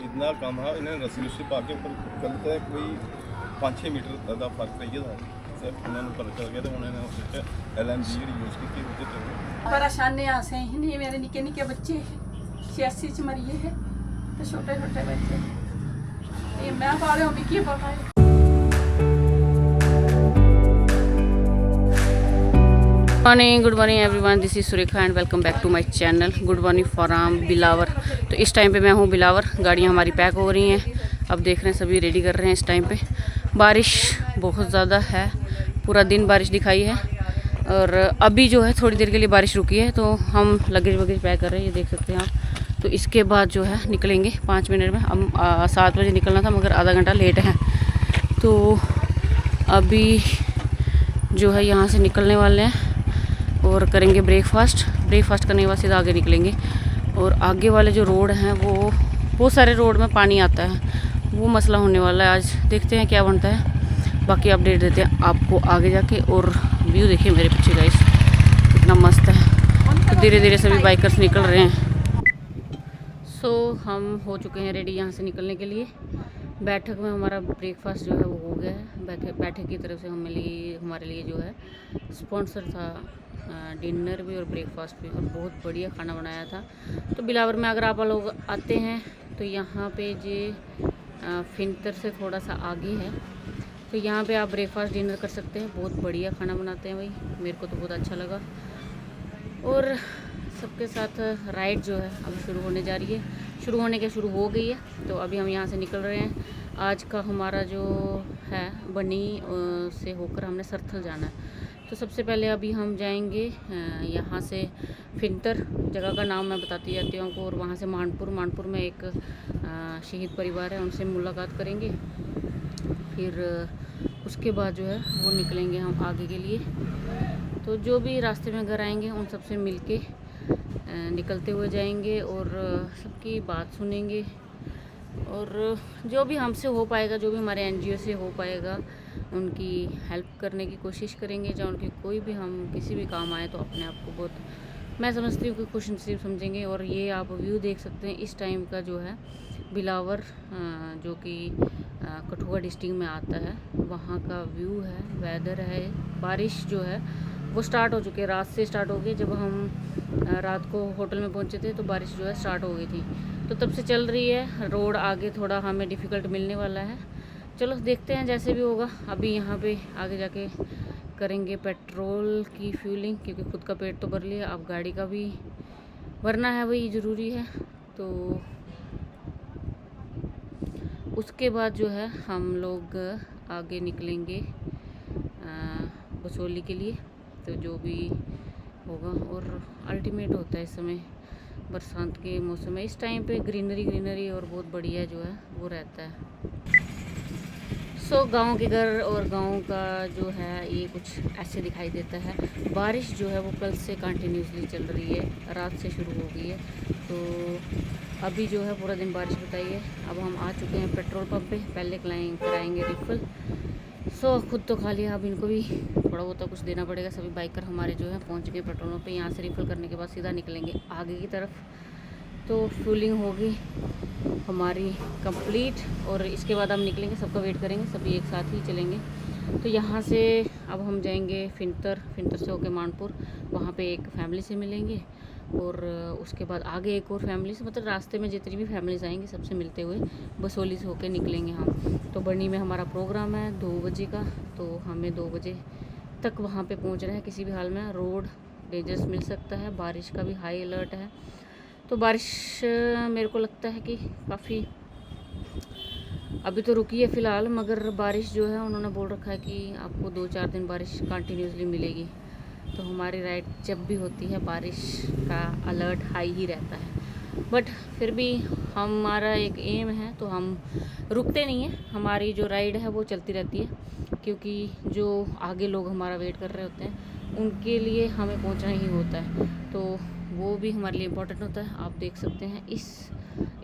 जितना कम है इन्हें रस्सी रुस्सी पा के ऊपर कर दिता है, कोई 5-6 मीटर का फर्क रही है सिर्फ उन्होंने पता चल गया तो उन्होंने LNG यूज़ की होते परेशानी से ही नहीं, मेरे निके निके बच्चे 86 च मरिए है तो छोटे छोटे बच्चे ये मैं पाले हो भी पता है। Morning, good morning everyone, this is Surekha and welcome back to my channel. Good morning from Billawar. तो इस टाइम पे मैं हूँ बिलावर, गाड़ियाँ हमारी पैक हो रही हैं, अब देख रहे हैं सभी रेडी कर रहे हैं। इस टाइम पे बारिश बहुत ज़्यादा है, पूरा दिन बारिश दिखाई है और अभी जो है थोड़ी देर के लिए बारिश रुकी है तो हम लगेज वगैरह पैक कर रहे हैं, ये देख सकते हैं आप। तो इसके बाद जो है निकलेंगे 5 मिनट में। हम 7 बजे निकलना था मगर आधा घंटा लेट है, तो अभी जो है यहाँ से निकलने वाले हैं और करेंगे ब्रेकफास्ट करने के बाद सीधा आगे निकलेंगे। और आगे वाले जो रोड हैं वो बहुत सारे रोड में पानी आता है, वो मसला होने वाला है। आज देखते हैं क्या बनता है, बाकी अपडेट देते हैं आपको आगे जाके। और व्यू देखिए मेरे पीछे गाइस, कितना मस्त है। तो धीरे धीरे सभी बाइकर्स निकल रहे हैं। सो हम हो चुके हैं रेडी यहाँ से निकलने के लिए। बैठक में हमारा ब्रेकफास्ट जो है वो हो गया है। बैठक की तरफ से हमारे लिए जो है स्पॉन्सर था डिनर भी और ब्रेकफास्ट भी, और बहुत बढ़िया खाना बनाया था। तो बिलावर में अगर आप लोग आते हैं तो यहाँ पे जे फिनतर से थोड़ा सा आगे है, तो यहाँ पे आप ब्रेकफास्ट डिनर कर सकते हैं। बहुत बढ़िया खाना बनाते हैं भाई, मेरे को तो बहुत अच्छा लगा। और सबके साथ राइड जो है अब शुरू होने जा रही है, शुरू हो गई है। तो अभी हम यहाँ से निकल रहे हैं। आज का हमारा जो है बनी से होकर हमने सरथल जाना है। तो सबसे पहले अभी हम जाएंगे यहाँ से फिनतर, जगह का नाम मैं बताती जाती हूँ आपको, और वहाँ से मानपुर में एक शहीद परिवार है, उनसे मुलाकात करेंगे। फिर उसके बाद जो है वो निकलेंगे हम आगे के लिए। तो जो भी रास्ते में घर आएंगे उन सबसे मिलके निकलते हुए जाएंगे और सबकी बात सुनेंगे, और जो भी हमसे हो पाएगा, जो भी हमारे NGO से हो पाएगा, उनकी हेल्प करने की कोशिश करेंगे। या उनकी कोई भी हम किसी भी काम आए तो अपने आप को बहुत, मैं समझती हूँ कि खुशनसीब समझेंगे। और ये आप व्यू देख सकते हैं इस टाइम का जो है बिलावर, जो कि कठुआ डिस्ट्रिक्ट में आता है, वहाँ का व्यू है, वेदर है। बारिश जो है वो स्टार्ट हो चुकी है, रात से स्टार्ट हो गई। जब हम रात को होटल में पहुँचे थे तो बारिश जो है स्टार्ट हो गई थी, तो तब से चल रही है। रोड आगे थोड़ा हमें डिफ़िकल्ट मिलने वाला है, चलो देखते हैं जैसे भी होगा। अभी यहाँ पे आगे जाके करेंगे पेट्रोल की फ्यूलिंग, क्योंकि खुद का पेट तो भर लिया, अब गाड़ी का भी भरना है, वही ज़रूरी है। तो उसके बाद जो है हम लोग आगे निकलेंगे बसोली के लिए। तो जो भी होगा, और अल्टीमेट होता है इस समय बरसात के मौसम में, इस टाइम पे ग्रीनरी और बहुत बढ़िया जो है वो रहता है। सो गांव के घर और गांव का जो है ये कुछ ऐसे दिखाई देता है। बारिश जो है वो कल से कंटिन्यूसली चल रही है, रात से शुरू हो गई है। तो अभी जो है पूरा दिन बारिश बताई है। अब हम आ चुके हैं पेट्रोल पंप पे, पहले कराएंगे रिफिल। सो खुद तो खा लिया, अब इनको भी थोड़ा बहुत तो कुछ देना पड़ेगा। सभी बाइकर हमारे जो है पहुंच गए पेट्रोल पंप पे। यहाँ से रिफिल करने के बाद सीधा निकलेंगे आगे की तरफ। तो फ्यूलिंग होगी हमारी कंप्लीट, और इसके बाद हम निकलेंगे, सबका वेट करेंगे, सभी एक साथ ही चलेंगे। तो यहाँ से अब हम जाएंगे फिनतर से होके मानपुर, वहाँ पे एक फैमिली से मिलेंगे। और उसके बाद आगे एक और फैमिली से, मतलब रास्ते में जितनी भी फैमिलीज आएंगी सबसे मिलते हुए बसोली से होके निकलेंगे हम। तो बनी में हमारा प्रोग्राम है 2 बजे का, तो हमें 2 बजे तक वहाँ पे पहुँचना है। किसी भी हाल में रोड डेंजरस मिल सकता है, बारिश का भी हाई अलर्ट है। तो बारिश मेरे को लगता है कि काफ़ी अभी तो रुकी है फ़िलहाल, मगर बारिश जो है उन्होंने बोल रखा है कि आपको 2-4 दिन बारिश कंटिन्यूसली मिलेगी। तो हमारी राइड जब भी होती है बारिश का अलर्ट हाई ही रहता है, बट फिर भी हमारा एक एम है तो हम रुकते नहीं हैं। हमारी जो राइड है वो चलती रहती है, क्योंकि जो आगे लोग हमारा वेट कर रहे होते हैं उनके लिए हमें पहुंचना ही होता है, तो वो भी हमारे लिए इम्पोर्टेंट होता है। आप देख सकते हैं इस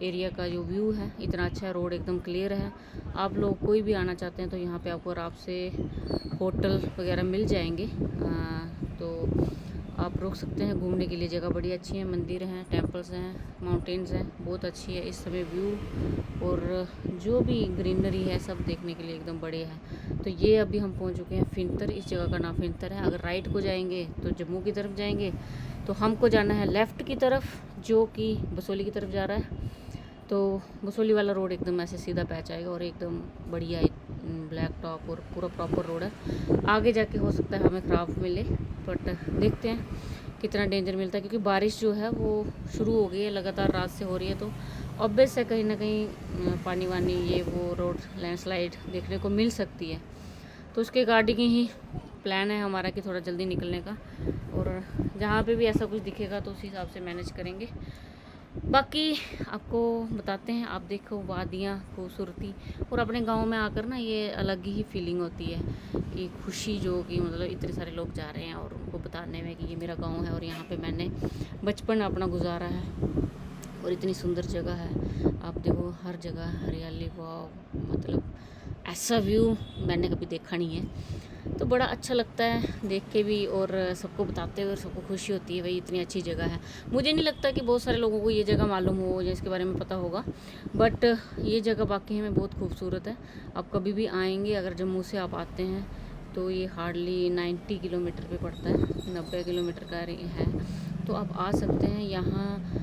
एरिया का जो व्यू है, इतना अच्छा है, रोड एकदम क्लियर है। आप लोग कोई भी आना चाहते हैं तो यहाँ पे आपको आराम से होटल वगैरह मिल जाएंगे। तो आप रुक सकते हैं। घूमने के लिए जगह बड़ी अच्छी है, मंदिर हैं, टेम्पल्स हैं, माउंटेन्स हैं, बहुत अच्छी है इस समय व्यू और जो भी ग्रीनरी है सब देखने के लिए एकदम बढ़िया है। तो ये अभी हम पहुंच चुके हैं फिनतर, इस जगह का नाम फिनतर है। अगर राइट को जाएंगे तो जम्मू की तरफ जाएंगे, तो हमको जाना है लेफ़्ट की तरफ जो कि बसोली की तरफ जा रहा है। तो बसोली वाला रोड एकदम ऐसे सीधा पैच आएगा और एकदम बढ़िया ब्लैक टॉप और पूरा प्रॉपर रोड है। आगे जाके हो सकता है हमें ख़राब मिले, बट देखते हैं कितना डेंजर मिलता है, क्योंकि बारिश जो है वो शुरू हो गई है, लगातार रात से हो रही है। तो ऑब्वियस है कहीं ना कहीं पानी वानी ये वो रोड लैंडस्लाइड देखने को मिल सकती है। तो उसके अकॉर्डिंग ही प्लान है हमारा कि थोड़ा जल्दी निकलने का, और जहाँ पे भी ऐसा कुछ दिखेगा तो उस हिसाब से मैनेज करेंगे। बाकी आपको बताते हैं, आप देखो वादियाँ, खूबसूरती, और अपने गांव में आकर ना ये अलग ही फीलिंग होती है कि खुशी, जो कि मतलब इतने सारे लोग जा रहे हैं और उनको बताने में कि ये मेरा गांव है और यहाँ पे मैंने बचपन अपना गुजारा है और इतनी सुंदर जगह है। आप देखो हर जगह हरियाली, वाह, मतलब ऐसा व्यू मैंने कभी देखा नहीं है। तो बड़ा अच्छा लगता है देख के भी, और सबको बताते हुए सबको खुशी होती है भाई इतनी अच्छी जगह है। मुझे नहीं लगता कि बहुत सारे लोगों को ये जगह मालूम हो या इसके बारे में पता होगा, बट ये जगह वाकई में बहुत खूबसूरत है। आप कभी भी आएंगे, अगर जम्मू से आप आते हैं तो ये हार्डली 90 किलोमीटर पे पड़ता है, 90 किलोमीटर का है। तो आप आ सकते हैं यहाँ।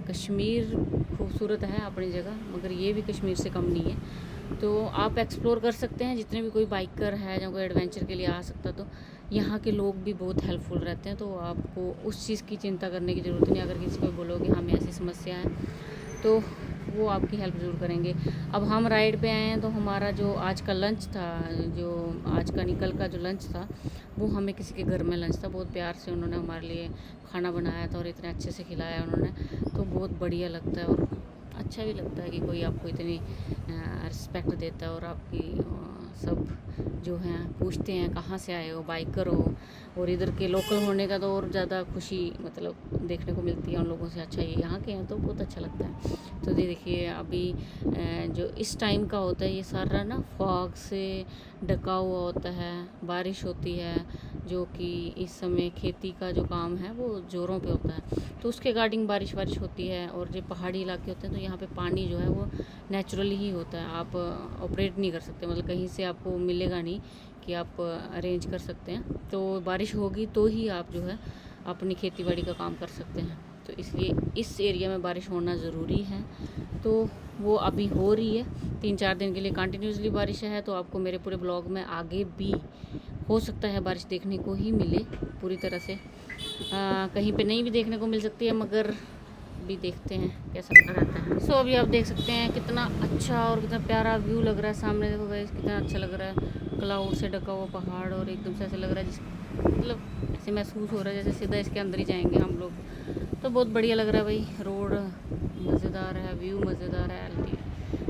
कश्मीर खूबसूरत है अपनी जगह, मगर ये भी कश्मीर से कम नहीं है। तो आप एक्सप्लोर कर सकते हैं, जितने भी कोई बाइकर है या कोई एडवेंचर के लिए आ सकता, तो यहाँ के लोग भी बहुत हेल्पफुल रहते हैं। तो आपको उस चीज़ की चिंता करने की ज़रूरत नहीं। अगर किसी को बोलोगे हमें ऐसी समस्या है तो वो आपकी हेल्प ज़रूर करेंगे। अब हम राइड पे आए हैं, तो हमारा जो आज का लंच था, जो आज का निकल का जो लंच था, वो हमें किसी के घर में लंच था। बहुत प्यार से उन्होंने हमारे लिए खाना बनाया था और इतने अच्छे से खिलाया उन्होंने, तो बहुत बढ़िया लगता है और अच्छा भी लगता है कि कोई आपको इतनी रिस्पेक्ट देता है और आपकी सब जो हैं पूछते हैं कहाँ से आए हो, बाइकर हो, और इधर के लोकल होने का तो और ज़्यादा खुशी मतलब देखने को मिलती है उन लोगों से। अच्छा ये यहाँ के हैं, तो बहुत अच्छा लगता है। तो ये देखिए अभी जो इस टाइम का होता है, ये सारा ना फॉग से ढका हुआ होता है, बारिश होती है, जो कि इस समय खेती का जो काम है वो ज़ोरों पे होता है। तो उसके अकॉर्डिंग बारिश होती है, और जो पहाड़ी इलाके होते हैं तो यहाँ पे पानी जो है वो नेचुरली ही होता है। आप ऑपरेट नहीं कर सकते, मतलब कहीं से आपको मिलेगा नहीं कि आप अरेंज कर सकते हैं। तो बारिश होगी तो ही आप जो है अपनी खेती बाड़ी का काम कर सकते हैं। तो इसलिए इस एरिया में बारिश होना ज़रूरी है। तो वो अभी हो रही है, 3-4 दिन के लिए कंटिन्यूसली बारिश है। तो आपको मेरे पूरे ब्लॉग में आगे भी हो सकता है बारिश देखने को ही मिले पूरी तरह से। कहीं पे नहीं भी देखने को मिल सकती है, मगर भी देखते हैं कैसा रहता है। सो अभी आप देख सकते हैं कितना अच्छा और कितना प्यारा व्यू लग रहा है। सामने देखो गाइस कितना अच्छा लग रहा है, क्लाउड से ढका हुआ पहाड़, और एकदम से ऐसे लग रहा है मतलब ऐसे महसूस हो रहा है जैसे सीधा इसके अंदर ही जाएंगे हम लोग। तो बहुत बढ़िया लग रहा है भाई, रोड मज़ेदार है, व्यू मज़ेदार है।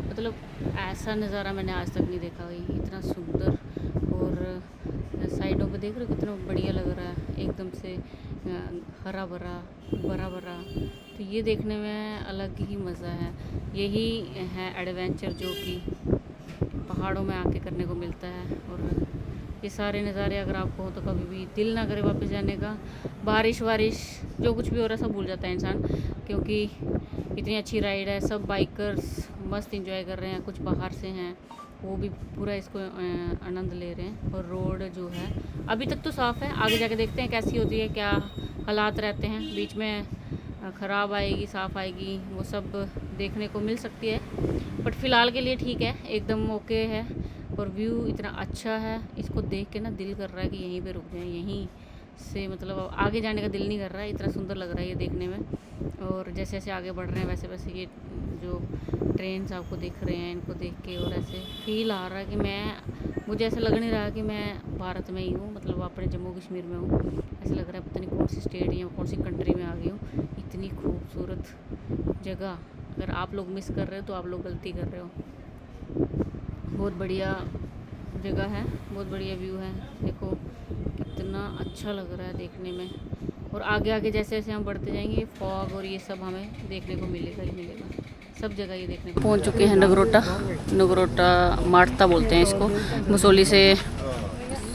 मतलब ऐसा नज़ारा मैंने आज तक नहीं देखा भाई, इतना सुंदर। और साइडों पे देख रहे हो कितना बढ़िया लग रहा है, एकदम से हरा भरा भरा। तो ये देखने में अलग ही मज़ा है। यही है एडवेंचर जो कि पहाड़ों में आके करने को मिलता है। और ये सारे नज़ारे अगर आपको हो तो कभी भी दिल ना करे वापस जाने का। बारिश जो कुछ भी हो रहा है सब भूल जाता है इंसान, क्योंकि इतनी अच्छी राइड है। सब बाइकर्स मस्त एंजॉय कर रहे हैं, कुछ बाहर से हैं वो भी पूरा इसको आनंद ले रहे हैं। और रोड जो है अभी तक तो साफ़ है, आगे जाके देखते हैं कैसी होती है, क्या हालात रहते हैं, बीच में ख़राब आएगी साफ़ आएगी, वो सब देखने को मिल सकती है। बट फ़िलहाल के लिए ठीक है, एकदम ओके है। और व्यू इतना अच्छा है, इसको देख के ना दिल कर रहा है कि यहीं पे रुक जाएं, यहीं से मतलब आगे जाने का दिल नहीं कर रहा है, इतना सुंदर लग रहा है ये देखने में। और जैसे जैसे आगे बढ़ रहे हैं वैसे वैसे ये जो ट्रेन्स आपको दिख रहे हैं, इनको देख के और ऐसे फील आ रहा है कि मुझे ऐसा लग नहीं रहा कि मैं भारत में ही हूँ, मतलब अपने जम्मू कश्मीर में हूँ। ऐसा लग रहा है पता नहीं कौन सी स्टेट या कौन सी कंट्री में आ गई हूँ। इतनी खूबसूरत जगह, अगर आप लोग मिस कर रहे हो तो आप लोग गलती कर रहे हो। बहुत बढ़िया जगह है, बहुत बढ़िया व्यू है, देखो कितना अच्छा लग रहा है देखने में। और आगे आगे जैसे जैसे हम बढ़ते जाएंगे फॉग और ये सब हमें देखने को मिलेगा ही मिलेगा, सब जगह ये देखने को। पहुंच चुके हैं नगरोटा मार्ता बोलते हैं इसको, मसोली से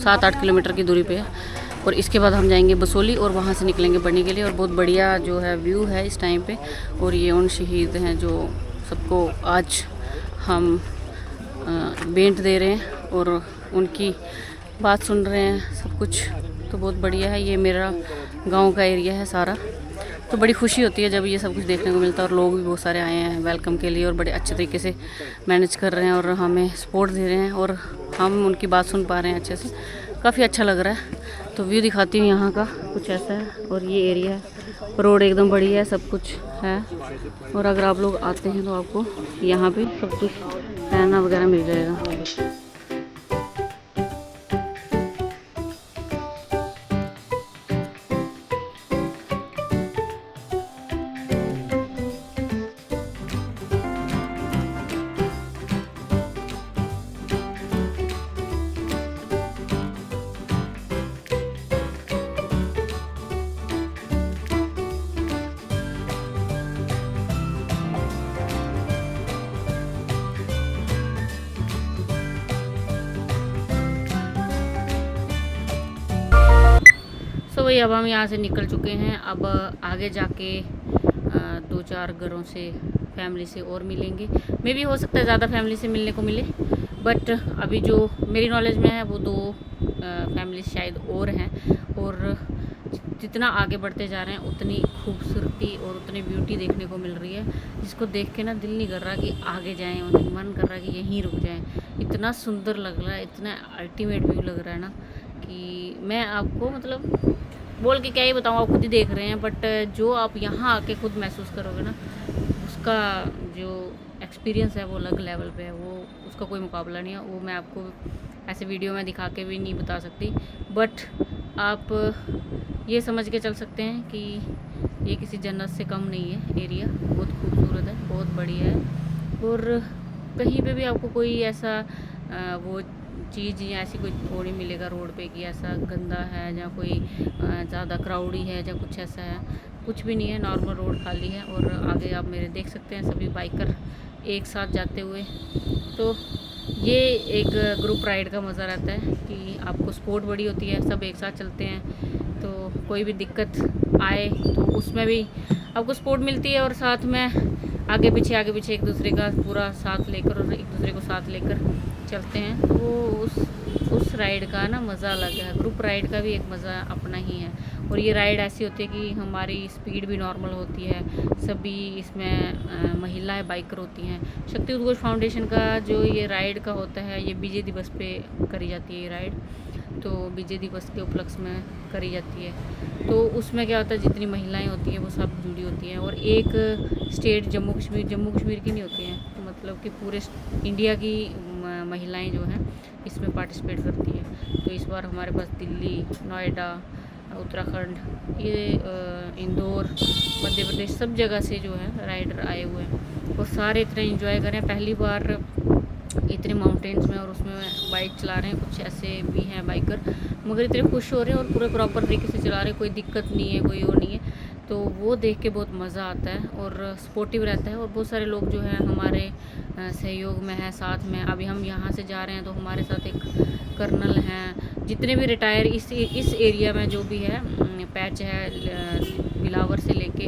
7-8 किलोमीटर की दूरी पे है। और इसके बाद हम जाएंगे बसोली और वहाँ से निकलेंगे बढ़नी के लिए। और बहुत बढ़िया जो है व्यू है इस टाइम पे। और ये उन शहीद हैं जो सबको आज हम भेंट दे रहे हैं और उनकी बात सुन रहे हैं सब कुछ। तो बहुत बढ़िया है। ये मेरा गांव का एरिया है सारा, तो बड़ी खुशी होती है जब ये सब कुछ देखने को मिलता है। और लोग भी बहुत सारे आए हैं वेलकम के लिए और बड़े अच्छे तरीके से मैनेज कर रहे हैं और हमें सपोर्ट दे रहे हैं और हम उनकी बात सुन पा रहे हैं अच्छे से। काफ़ी अच्छा लग रहा है। तो व्यू दिखाती हूँ यहाँ का, कुछ ऐसा है। और ये एरिया है, रोड एकदम बढ़िया है, सब कुछ है। और अगर आप लोग आते हैं तो आपको यहाँ पे सब कुछ रहना वगैरह मिल जाएगा। तो वही अब हम यहाँ से निकल चुके हैं। अब आगे जाके 2-4 घरों से फैमिली से और मिलेंगे। मे भी हो सकता है ज़्यादा फैमिली से मिलने को मिले, बट अभी जो मेरी नॉलेज में है वो 2 फैमिली शायद और हैं। और जितना आगे बढ़ते जा रहे हैं उतनी खूबसूरती और उतनी ब्यूटी देखने को मिल रही है, जिसको देख के ना दिल नहीं कर रहा कि आगे जाएं, और मन कर रहा है कि यहीं रुक जाएं। इतना सुंदर लग रहा है, इतना अल्टीमेट व्यू लग रहा है ना कि मैं आपको मतलब बोल के क्या ही बताऊँ, आप खुद ही देख रहे हैं। बट जो आप यहाँ आके खुद महसूस करोगे ना, उसका जो एक्सपीरियंस है वो अलग लेवल पे है। वो उसका कोई मुकाबला नहीं है। वो मैं आपको ऐसे वीडियो में दिखा के भी नहीं बता सकती, बट आप ये समझ के चल सकते हैं कि ये किसी जन्नत से कम नहीं है। एरिया बहुत खूबसूरत है, बहुत बढ़िया है। और कहीं पे भी आपको कोई ऐसा वो चीज़ या ऐसी कोई थोड़ी मिलेगा रोड पे कि ऐसा गंदा है या कोई ज़्यादा क्राउडी है या कुछ ऐसा है, कुछ भी नहीं है। नॉर्मल रोड खाली है। और आगे आप मेरे देख सकते हैं सभी बाइकर एक साथ जाते हुए। तो ये एक ग्रुप राइड का मज़ा रहता है कि आपको सपोर्ट बड़ी होती है, सब एक साथ चलते हैं। तो कोई भी दिक्कत आए तो उसमें भी आपको सपोर्ट मिलती है। और साथ में आगे पीछे एक दूसरे का पूरा साथ लेकर और एक दूसरे को साथ लेकर चलते हैं। तो वो उस राइड का ना मज़ा अलग है। ग्रुप राइड का भी एक मज़ा अपना ही है। और ये राइड ऐसी होती है कि हमारी स्पीड भी नॉर्मल होती है। सभी इसमें महिलाएं बाइकर होती हैं। शक्ति उद्घोष फाउंडेशन का जो ये राइड का होता है, ये विजय दिवस पे करी जाती है ये राइड। तो विजय दिवस के उपलक्ष्य में करी जाती है। तो उसमें क्या होता है, जितनी महिलाएं होती हैं वो सब जुड़ी होती हैं। और एक स्टेट जम्मू कश्मीर की नहीं होती हैं, तो मतलब कि पूरे इंडिया की महिलाएं जो हैं इसमें पार्टिसिपेट करती हैं। तो इस बार हमारे पास दिल्ली, नोएडा, उत्तराखंड, ये इंदौर, मध्य प्रदेश, सब जगह से जो है राइडर आए हुए हैं। और सारे इतने एंजॉय कर रहे हैं, पहली बार इतने माउंटेन्स में और उसमें बाइक चला रहे हैं। कुछ ऐसे भी हैं बाइकर, मगर इतने खुश हो रहे हैं और पूरे प्रॉपर तरीके से चला रहे हैं, कोई दिक्कत नहीं है, कोई वो नहीं है। तो वो देख के बहुत मज़ा आता है और सपोर्टिव रहता है। और बहुत सारे लोग जो हैं हमारे सहयोग में हैं, साथ में। अभी हम यहाँ से जा रहे हैं तो हमारे साथ एक कर्नल हैं। जितने भी रिटायर इस एरिया में जो भी है पैच है, बिलावर से लेके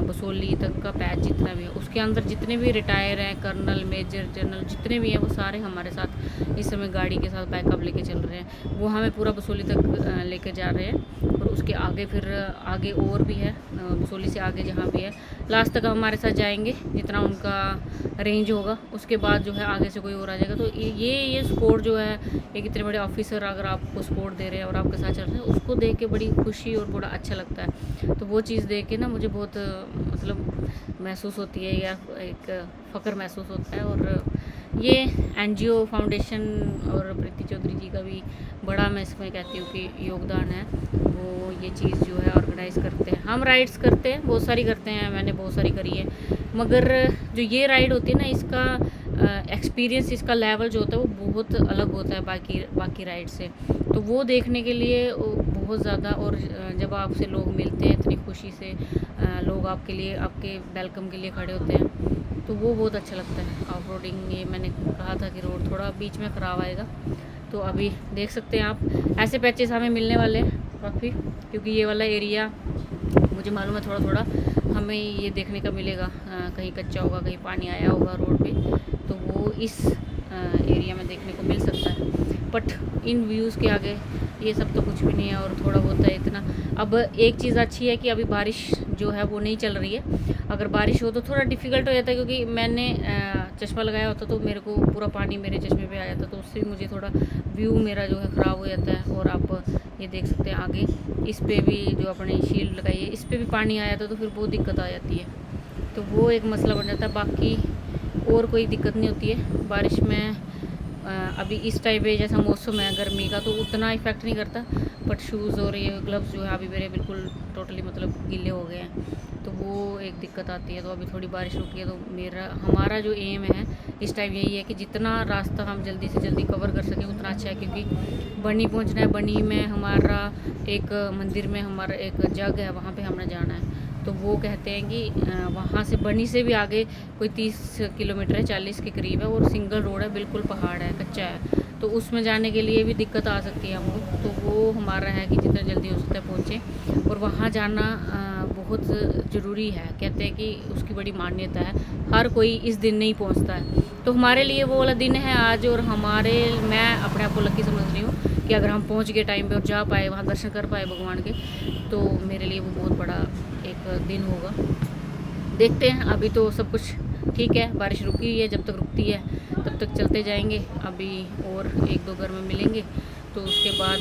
बसोली तक का पैच जितना भी है, उसके अंदर जितने भी रिटायर हैं, कर्नल, मेजर, जनरल जितने भी हैं, वो सारे हमारे साथ इस समय गाड़ी के साथ बैकअप लेके चल रहे हैं। वो हमें पूरा बसोली तक लेके जा रहे हैं। और उसके आगे फिर आगे और भी है, बसोली से आगे जहाँ भी है लास्ट तक हमारे साथ जाएंगे, जितना उनका रेंज होगा। उसके बाद जो है आगे से कोई और आ जाएगा। तो ये सपोर्ट जो है, एक इतने बड़े ऑफिसर अगर आपको सपोर्ट दे रहे हैं और आपके साथ चल रहे हैं, उसको देख के बड़ी खुशी और बड़ा अच्छा लगता है। तो वो चीज़ देख के ना मुझे बहुत मतलब महसूस होती है, या एक फ़ख्र महसूस होता है। और ये एनजीओ फाउंडेशन और प्रीति चौधरी जी का भी बड़ा, मैं इसमें कहती हूँ कि योगदान है। वो ये चीज़ जो है ऑर्गेनाइज़ करते हैं। हम राइड्स करते हैं, बहुत सारी करते हैं, मैंने बहुत सारी करी है, मगर जो ये राइड होती है ना, इसका एक्सपीरियंस, इसका लेवल जो होता है वो बहुत अलग होता है बाकी राइड से। तो वो देखने के लिए बहुत ज़्यादा, और जब आपसे लोग मिलते हैं इतनी खुशी से, लोग आपके लिए, आपके वेलकम के लिए खड़े होते हैं, तो वो बहुत अच्छा लगता है। ऑफ रोडिंग, ये मैंने कहा था कि रोड थोड़ा बीच में ख़राब आएगा, तो अभी देख सकते हैं आप, ऐसे पैचेस हमें मिलने वाले हैं काफ़ी, क्योंकि ये वाला एरिया मुझे मालूम है थोड़ा थोड़ा हमें ये देखने का मिलेगा, कहीं कच्चा होगा, कहीं पानी आया होगा रोड पे, तो वो इस एरिया में देखने को मिल सकता है। बट इन व्यूज़ के आगे ये सब तो कुछ भी नहीं है, और थोड़ा बहुत है इतना। अब एक चीज़ अच्छी है कि अभी बारिश जो है वो नहीं चल रही है। अगर बारिश हो तो थोड़ा डिफ़िकल्ट हो जाता है, क्योंकि मैंने चश्मा लगाया होता तो मेरे को पूरा पानी मेरे चश्मे पे आ जाता, तो उससे मुझे थोड़ा व्यू मेरा जो है ख़राब हो जाता है। और आप ये देख सकते हैं आगे, इस पे भी जो अपनी शील्ड लगाई है, इस पे भी पानी आ जाता तो फिर बहुत दिक्कत आ जाती है, तो वो एक मसला बन जाता है। बाकी और कोई दिक्कत नहीं होती है बारिश में। अभी इस टाइम पे जैसा मौसम है गर्मी का, तो उतना इफ़ेक्ट नहीं करता, बट शूज़ और ये ग्लव्स जो है अभी मेरे बिल्कुल टोटली मतलब गीले हो गए हैं, तो वो एक दिक्कत आती है। तो अभी थोड़ी बारिश रुकी है, तो हमारा जो एम है इस टाइम यही है कि जितना रास्ता हम जल्दी से जल्दी कवर कर सकें उतना अच्छा है, क्योंकि बनी पहुंचना है। बनी में हमारा एक मंदिर में हमारा एक जग है, वहाँ पे हमने जाना है, तो वो कहते हैं कि वहाँ से बनी से भी आगे कोई 30 किलोमीटर है, 40 के करीब है, और सिंगल रोड है, बिल्कुल पहाड़ है, कच्चा है, तो उसमें जाने के लिए भी दिक्कत आ सकती है हमको। तो वो हमारा है कि जितना जल्दी हो सकता है पहुँचें, और वहाँ जाना बहुत ज़रूरी है। कहते हैं कि उसकी बड़ी मान्यता है, हर कोई इस दिन नहीं पहुँचता है, तो हमारे लिए वो वाला दिन है आज। और मैं अपने आप को लकी समझ रही हूँ कि अगर हम पहुँच गए टाइम पे और जा पाए, वहाँ दर्शन कर पाए भगवान के, तो मेरे लिए वो बहुत बड़ा एक दिन होगा। देखते हैं, अभी तो सब कुछ ठीक है, बारिश रुकी हुई है, जब तक रुकती है तब तक चलते जाएंगे। अभी और 1-2 घर में मिलेंगे, तो उसके बाद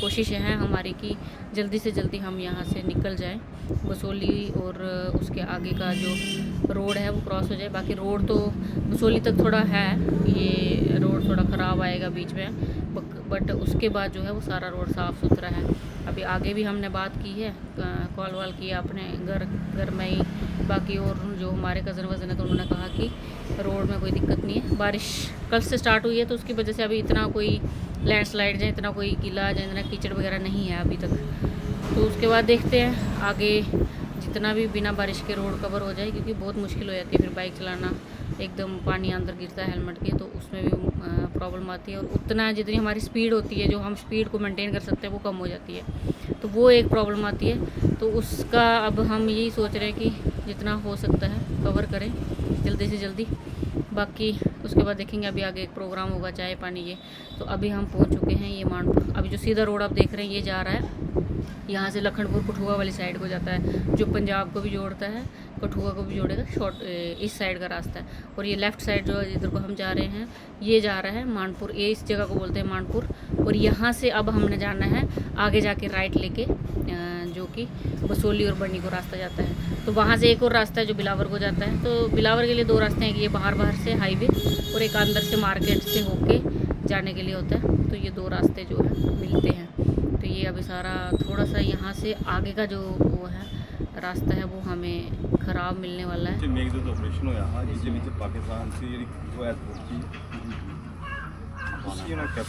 कोशिश है हमारी कि जल्दी से जल्दी हम यहाँ से निकल जाएं, बसोली और उसके आगे का जो रोड है वो क्रॉस हो जाए। बाकी रोड तो बसोली तक थोड़ा है, ये रोड थोड़ा ख़राब आएगा बीच में, बट उसके बाद जो है वो सारा रोड साफ़ सुथरा है। अभी आगे भी हमने बात की है, कॉल वॉल किया अपने घर में ही। बाकी और जो हमारे कज़न वज़न है, तो उन्होंने कहा कि रोड में कोई दिक्कत नहीं है। बारिश कल से स्टार्ट हुई है, तो उसकी वजह से अभी इतना कोई लैंडस्लाइड या इतना कोई गीला या इतना कीचड़ वगैरह नहीं है अभी तक। तो उसके बाद देखते हैं आगे जितना भी बिना बारिश के रोड कवर हो जाए, क्योंकि बहुत मुश्किल हो जाती है फिर बाइक चलाना, एकदम पानी अंदर गिरता है हेलमेट के, तो उसमें भी प्रॉब्लम आती है। और उतना जितनी हमारी स्पीड होती है, जो हम स्पीड को मेंटेन कर सकते हैं, वो कम हो जाती है, तो वो एक प्रॉब्लम आती है। तो उसका अब हम यही सोच रहे हैं कि जितना हो सकता है कवर करें जल्दी से जल्दी। बाकी उसके बाद देखेंगे, अभी आगे एक प्रोग्राम होगा चाय पानी ये। तो अभी हम पहुंच चुके हैं ये मानपुर। अभी जो सीधा रोड आप देख रहे हैं ये जा रहा है यहाँ से लखनपुर कठुआ वाली साइड को जाता है, जो पंजाब को भी जोड़ता है, कठुआ को भी जोड़ेगा, शॉर्ट इस साइड का रास्ता है। और ये लेफ़्ट साइड जो इधर को हम जा रहे हैं, ये जा रहा है मानपुर, ये इस जगह को बोलते हैं मानपुर। और यहाँ से अब हमने जाना है आगे जाके राइट लेके, जो कि बसोली और बनी को रास्ता जाता है। तो वहाँ से एक और रास्ता है जो बिलावर को जाता है। तो बिलावर के लिए 2 रास्ते हैं कि ये बाहर से हाईवे, और एक अंदर से मार्केट से होके जाने के लिए होता है। तो ये 2 रास्ते जो है मिलते हैं। तो ये अभी सारा थोड़ा सा यहाँ से आगे का जो वो है रास्ता है, वो हमें ख़राब मिलने वाला है। मेघदूत ऑपरेशन होया हाँ, जिसके नीचे पाकिस्तान से ਜਿਹੜੀ ਕੁਵੈਤ ਪਹੁੰਚੀ उसकी ना क्या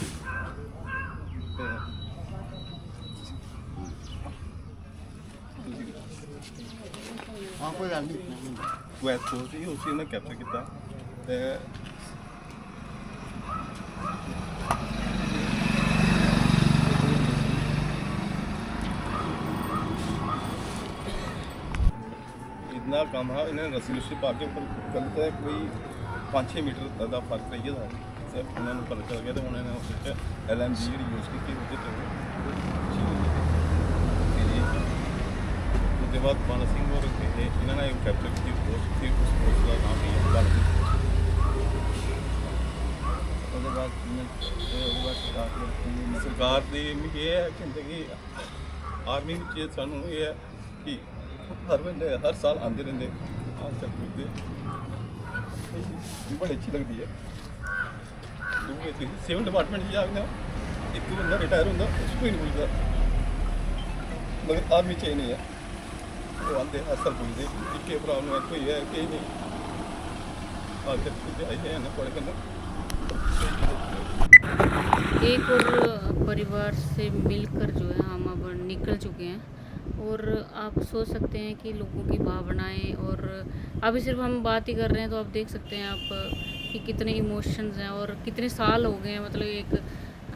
हाँ कोई गल नहीं, कुवैत पहुंची उसी ने कैप्चर किया। इतना कम है, इन्हें रस्सी रुस्सी पा के ऊपर करते कोई 5-6 मीटर का फर्क रही है सिर्फ उन्होंने पता चल गया। तो उन्होंने उससे LMG जी यूज़ की होते थे उसके बाद पाना सिंह और इन्होंने कैप्चर की पोस्ट थी, उस पोस्ट का नाम ही है सरकार की ये है कि आर्मी में सानू ये है कि हर बंदे हर साल आते रहते बड़ी अच्छी लगती है। सिविल डिपार्टमेंट जागना एक बंदा रिटायर होंगे उसको ही नहीं पूछता, मगर आर्मी चाहिए नहीं है, वो आते हर साल पूछते कि प्रॉब्लम है कोई है कहीं नहीं आते ना पढ़ करना। एक और परिवार से मिलकर जो है हम अब निकल चुके हैं, और आप सोच सकते हैं कि लोगों की भावनाएं, और अभी सिर्फ हम बात ही कर रहे हैं तो आप देख सकते हैं आप कि कितने इमोशंस हैं और कितने साल हो गए हैं। मतलब एक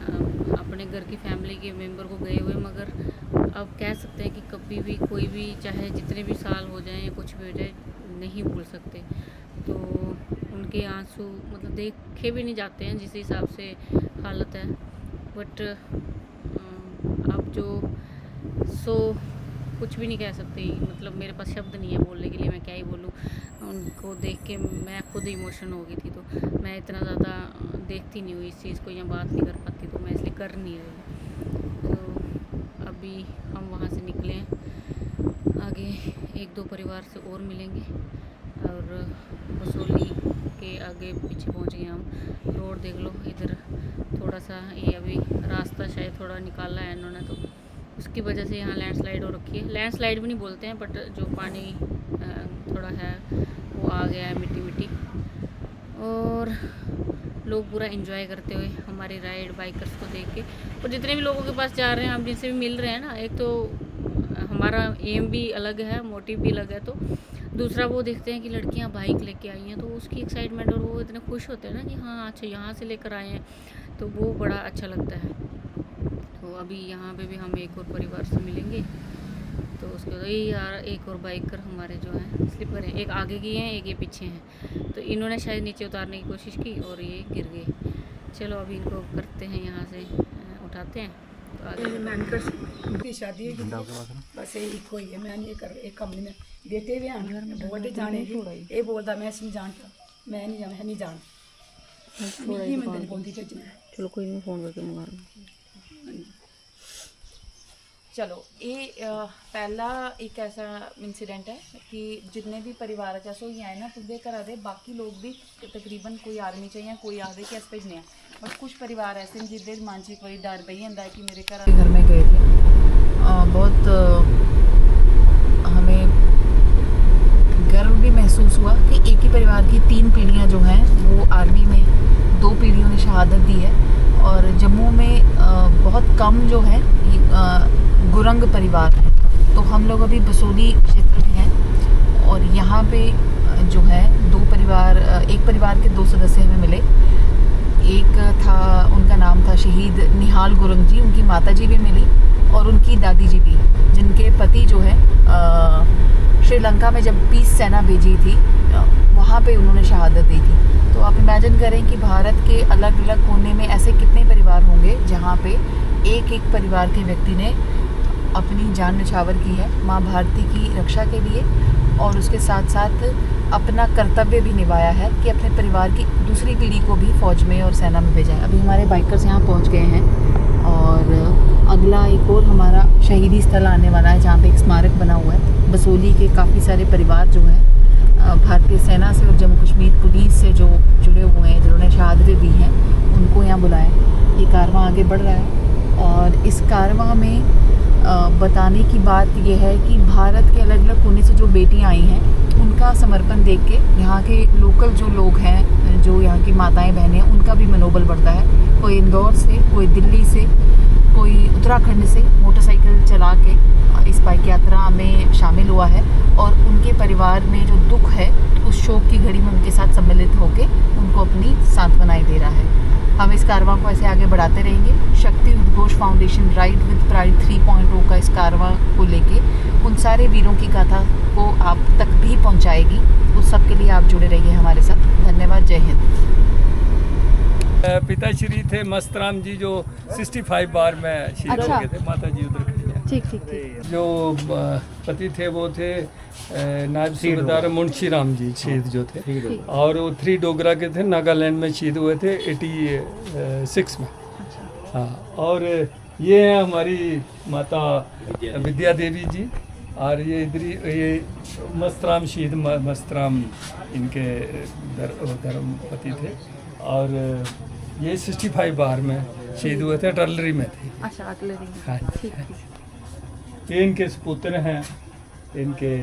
अपने घर की फैमिली के मेंबर को गए हुए, मगर अब कह सकते हैं कि कभी भी कोई भी चाहे जितने भी साल हो जाएं या कुछ भी हो जाए नहीं भूल सकते। तो उनके आंसू मतलब देखे भी नहीं जाते हैं जिस हिसाब से हालत है। बट अब जो सो कुछ भी नहीं कह सकती, मतलब मेरे पास शब्द नहीं है बोलने के लिए, मैं क्या ही बोलूँ। उनको देख के मैं खुद इमोशन हो गई थी, तो मैं इतना ज़्यादा देखती नहीं हुई इस चीज़ को या बात नहीं कर पाती, तो मैं इसलिए कर नहीं रही। तो अभी हम वहाँ से निकले हैं, आगे 1-2 परिवार से और मिलेंगे और बसोली के आगे पीछे पहुँच गए हम। रोड देख लो इधर, थोड़ा सा ये अभी रास्ता शायद थोड़ा निकाला है इन्होंने, तो उसकी वजह से यहाँ लैंडस्लाइड हो रखी है। लैंडस्लाइड भी नहीं बोलते हैं, बट जो पानी थोड़ा है वो आ गया है, मिट्टी मिट्टी। और लोग पूरा एंजॉय करते हुए हमारी राइड बाइकर्स को देख के, और जितने भी लोगों के पास जा रहे हैं हम जिनसे भी मिल रहे हैं ना, एक तो हमारा एम भी अलग है, मोटिव भी अलग है, तो दूसरा वो देखते हैं कि लड़कियां बाइक लेके आई हैं तो उसकी एक्साइटमेंट, और वो इतने खुश होते हैं ना कि हाँ अच्छा यहाँ से लेकर आए हैं, तो वो बड़ा अच्छा लगता है। तो अभी यहाँ पे भी हम एक और परिवार से मिलेंगे, तो उसके बाद ये यार एक और बाइकर हमारे जो हैं स्लीपर हैं, एक आगे की हैं एक ये पीछे हैं, तो इन्होंने शायद नीचे उतारने की कोशिश की और ये गिर गए। चलो अभी इनको करते हैं यहाँ से उठाते हैं, तो आगे की शादी है बस एक होई है। मैं ये कर एक कमरे में बेटे भी आने बोलते जाने ये बोलता मैं नहीं जानता, मैं नहीं जानता, मैं बोलती भेजना। चलो कोई नहीं, फ़ोन करके मंगा लो। चलो ये पहला एक ऐसा इंसिडेंट है कि जितने भी परिवार च अस होई आए ना तुंदे घरा दे बाकी लोग भी तकरीबन कोई आर्मी चाहिए कोई आखदे कि अस भेजने बट कुछ परिवार ऐसे हैं जिसके मन च कोई डर पई जंदा है कि मेरे घर में गए थे। बहुत हमें गर्व भी महसूस हुआ कि एक ही परिवार की 3 पीढ़ियां जो हैं वो आर्मी में, 2 पीढ़ियों ने शहादत दी है। और जम्मू में बहुत कम जो है गुरंग परिवार है, तो हम लोग अभी बसोली क्षेत्र में हैं और यहाँ पे जो है 2 परिवार, एक परिवार के 2 सदस्य हमें मिले। एक था, उनका नाम था शहीद निहाल गुरंग जी, उनकी माता जी भी मिली और उनकी दादी जी भी, जिनके पति जो है श्रीलंका में जब पीस सेना भेजी थी वहाँ पे उन्होंने शहादत दी थी। तो आप इमेजिन करें कि भारत के अलग अलग कोने में ऐसे कितने परिवार होंगे जहाँ पे एक एक परिवार के व्यक्ति ने अपनी जान न्यौछावर की है माँ भारती की रक्षा के लिए, और उसके साथ साथ अपना कर्तव्य भी निभाया है कि अपने परिवार की दूसरी पीढ़ी को भी फौज में और सेना में भेजा है। अभी हमारे बाइकर्स यहाँ पहुँच गए हैं और अगला एक और हमारा शहीदी स्थल आने वाला है जहाँ पे एक स्मारक बना हुआ है। बसोली के काफ़ी सारे परिवार जो हैं भारतीय सेना से और जम्मू कश्मीर पुलिस से जो जुड़े हुए हैं, जिन्होंने शहादतें दी हैं, उनको यहाँ बुलाएं। ये कारवां आगे बढ़ रहा है और इस कारवां में बताने की बात यह है कि भारत के अलग अलग कोने से जो बेटियां आई हैं उनका समर्पण देख के यहाँ के लोकल जो लोग हैं, जो यहाँ की माताएं बहनें हैं, उनका भी मनोबल बढ़ता है। कोई इंदौर से, कोई दिल्ली से, कोई उत्तराखंड से मोटरसाइकिल चला के इस बाइक यात्रा में शामिल हुआ है और उनके परिवार में जो दुख है उस शोक की घड़ी में उनके साथ सम्मिलित होकर उनको अपनी सांत्वनाएं दे रहा है। हम इस कारवां को ऐसे आगे बढ़ाते रहेंगे। शक्ति उद्घोष फाउंडेशन राइड विद प्राइड 3.0 का इस कारवां को लेके उन सारे वीरों की गाथा को आप तक भी पहुंचाएगी। उस सब के लिए आप जुड़े रहिए हमारे साथ। धन्यवाद। जय हिंद। पिताश्री थे मस्तराम जी जो 65 बार में शहीद हो गए थे। माता जी उधर खड़ी हैं। ठीक। जो पति थे वो थे नायब सूबेदार मुंशी राम जी शहीद जो थे, और वो 3 डोगरा के थे, नागालैंड में शहीद हुए थे 86 में। हाँ, और ये है हमारी माता विद्या देवी जी, और ये इधर ये मस्तराम शहीद मस्तराम इनके धर्म पति थे, और ये 65 बार में शहीद हुए थे, अटलरी में थे। अच्छा, अटलरी। हाँ, ये इनके सपुत्र हैं, इनके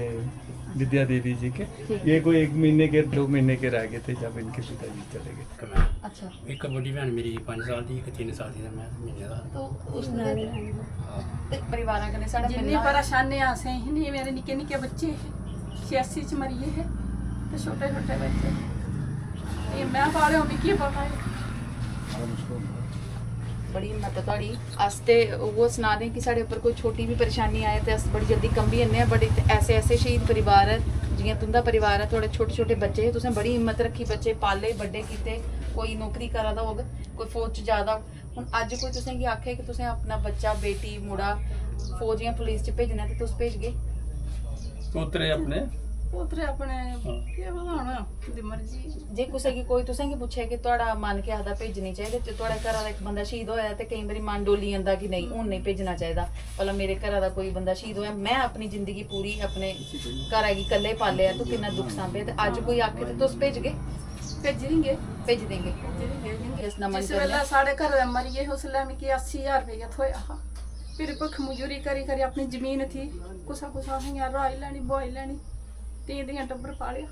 विद्या देवी जी के। ये कोई 1 महीने के 2 महीने के रह गए थे जब इनके पिताजी चले गए। अच्छा, एक बड़ी बहन मेरी 5 साल की, एक 3 साल की, मैं महीने का। तो उस परिवार कने साढ़ा जिन्नी परेशानी आसे ही मेरे निके निके बच्चे 86 च मरिए है, तो छोटे छोटे बच्चे ये मैं पाले हो भी की पता है। बड़ी हिम्मत है तुहाड़ी। अस ते वो सुना दें कि साढ़े उपर कोई छोटी भी परेशानी आए तो अस बड़ी जल्दी कंबी जन्ने आं। बड़े ऐसे ऐसे शहीद परिवार है जियां तुंदा परिवार है, थोड़े छोटे छोटे बच्चे तुसें बड़ी हिम्मत रखी, बच्चे पाले बड्डे कीते, कोई नौकरी करा दा होग, कोई फौज च जा दा। हुण अज्ज कोई तुसें गी आखे कि तुसें अपना बच्चा बेटी मुड़ा फौज या पुलिस च भेजना ते तुस भेजगे? पोतरे अपने पोतरे अपने केह् पता होना दी मर्जी। जे कुसै गी कोई तुसें गी पुच्छे कि तुहाड़ा मन क्या आखदा भेजनी चाहिदी ते तुहाड़े घरा दा इक बंदा शहीद होया ते केईं बारी मन डोली जंदा कि नहीं हून नहीं भेजना चाहिदा, भला मेरे घरा दा कोई बंदा शहीद होया, मैं अपनी जिंदगी पूरी अपने घरा गी कल्ले पाले तू किन्ना दुख सांभे, ते अज्ज कोई आखे ते तुस भेजगे? भेजी देंगे भेज देंगे। इस दा मन जिस करना वेल्ले साढ़े घर दे मरी गे उसलै मिगी 80,000 रुपया थ्होया हा। फिर भुक्ख मजूरी करी करी अपनी जमीन थी कुसा कुसा असें राई लैनी बोआई लैनी, 3 दिन टब्बर पालिया।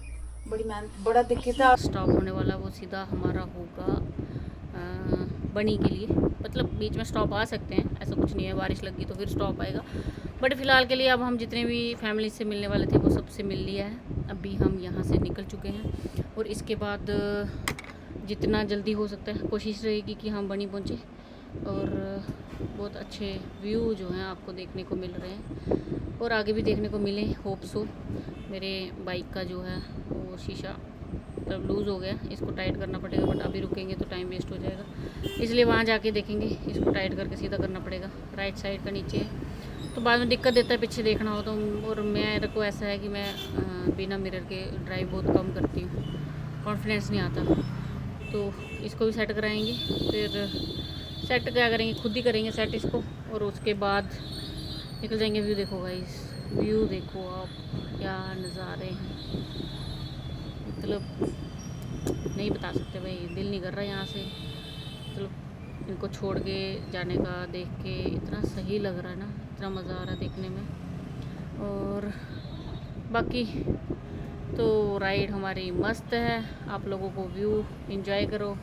बड़ी मेहनत बड़ा दिक्कत था। स्टॉप होने वाला वो सीधा हमारा होगा बनी के लिए, मतलब बीच में स्टॉप आ सकते हैं, ऐसा कुछ नहीं है, बारिश लगी तो फिर स्टॉप आएगा। बट फ़िलहाल के लिए अब हम जितने भी फैमिली से मिलने वाले थे वो सबसे मिल लिया है। अभी हम यहाँ से निकल चुके हैं और इसके बाद जितना जल्दी हो सकता है कोशिश रहेगी कि हम बनी पहुँचे और बहुत अच्छे व्यू जो हैं आपको देखने को मिल रहे हैं और आगे भी देखने को मिले, होप सो। मेरे बाइक का जो है वो शीशा मतलब लूज़ हो गया, इसको टाइट करना पड़ेगा, बट अभी रुकेंगे तो टाइम वेस्ट हो जाएगा, इसलिए वहाँ जाके देखेंगे। इसको टाइट करके सीधा करना पड़ेगा, राइट साइड का नीचे है तो बाद में दिक्कत देता है पीछे देखना हो तो। और मेरे को ऐसा है कि मैं बिना मिरर के ड्राइव बहुत कम करती हूँ, कॉन्फिडेंस नहीं आता, तो इसको भी सेट कराएंगे। फिर सेट क्या करेंगे, खुद ही करेंगे सेट इसको और उसके बाद निकल जाएंगे। व्यू देखो गाइस, व्यू देखो आप, क्या नज़ारे हैं, मतलब नहीं बता सकते भाई, दिल नहीं कर रहा यहाँ से। चलो इनको छोड़ के जाने का देख के इतना सही लग रहा है ना, इतना मज़ा आ रहा है देखने में। और बाकी तो राइड हमारी मस्त है, आप लोगों को व्यू एंजॉय करो,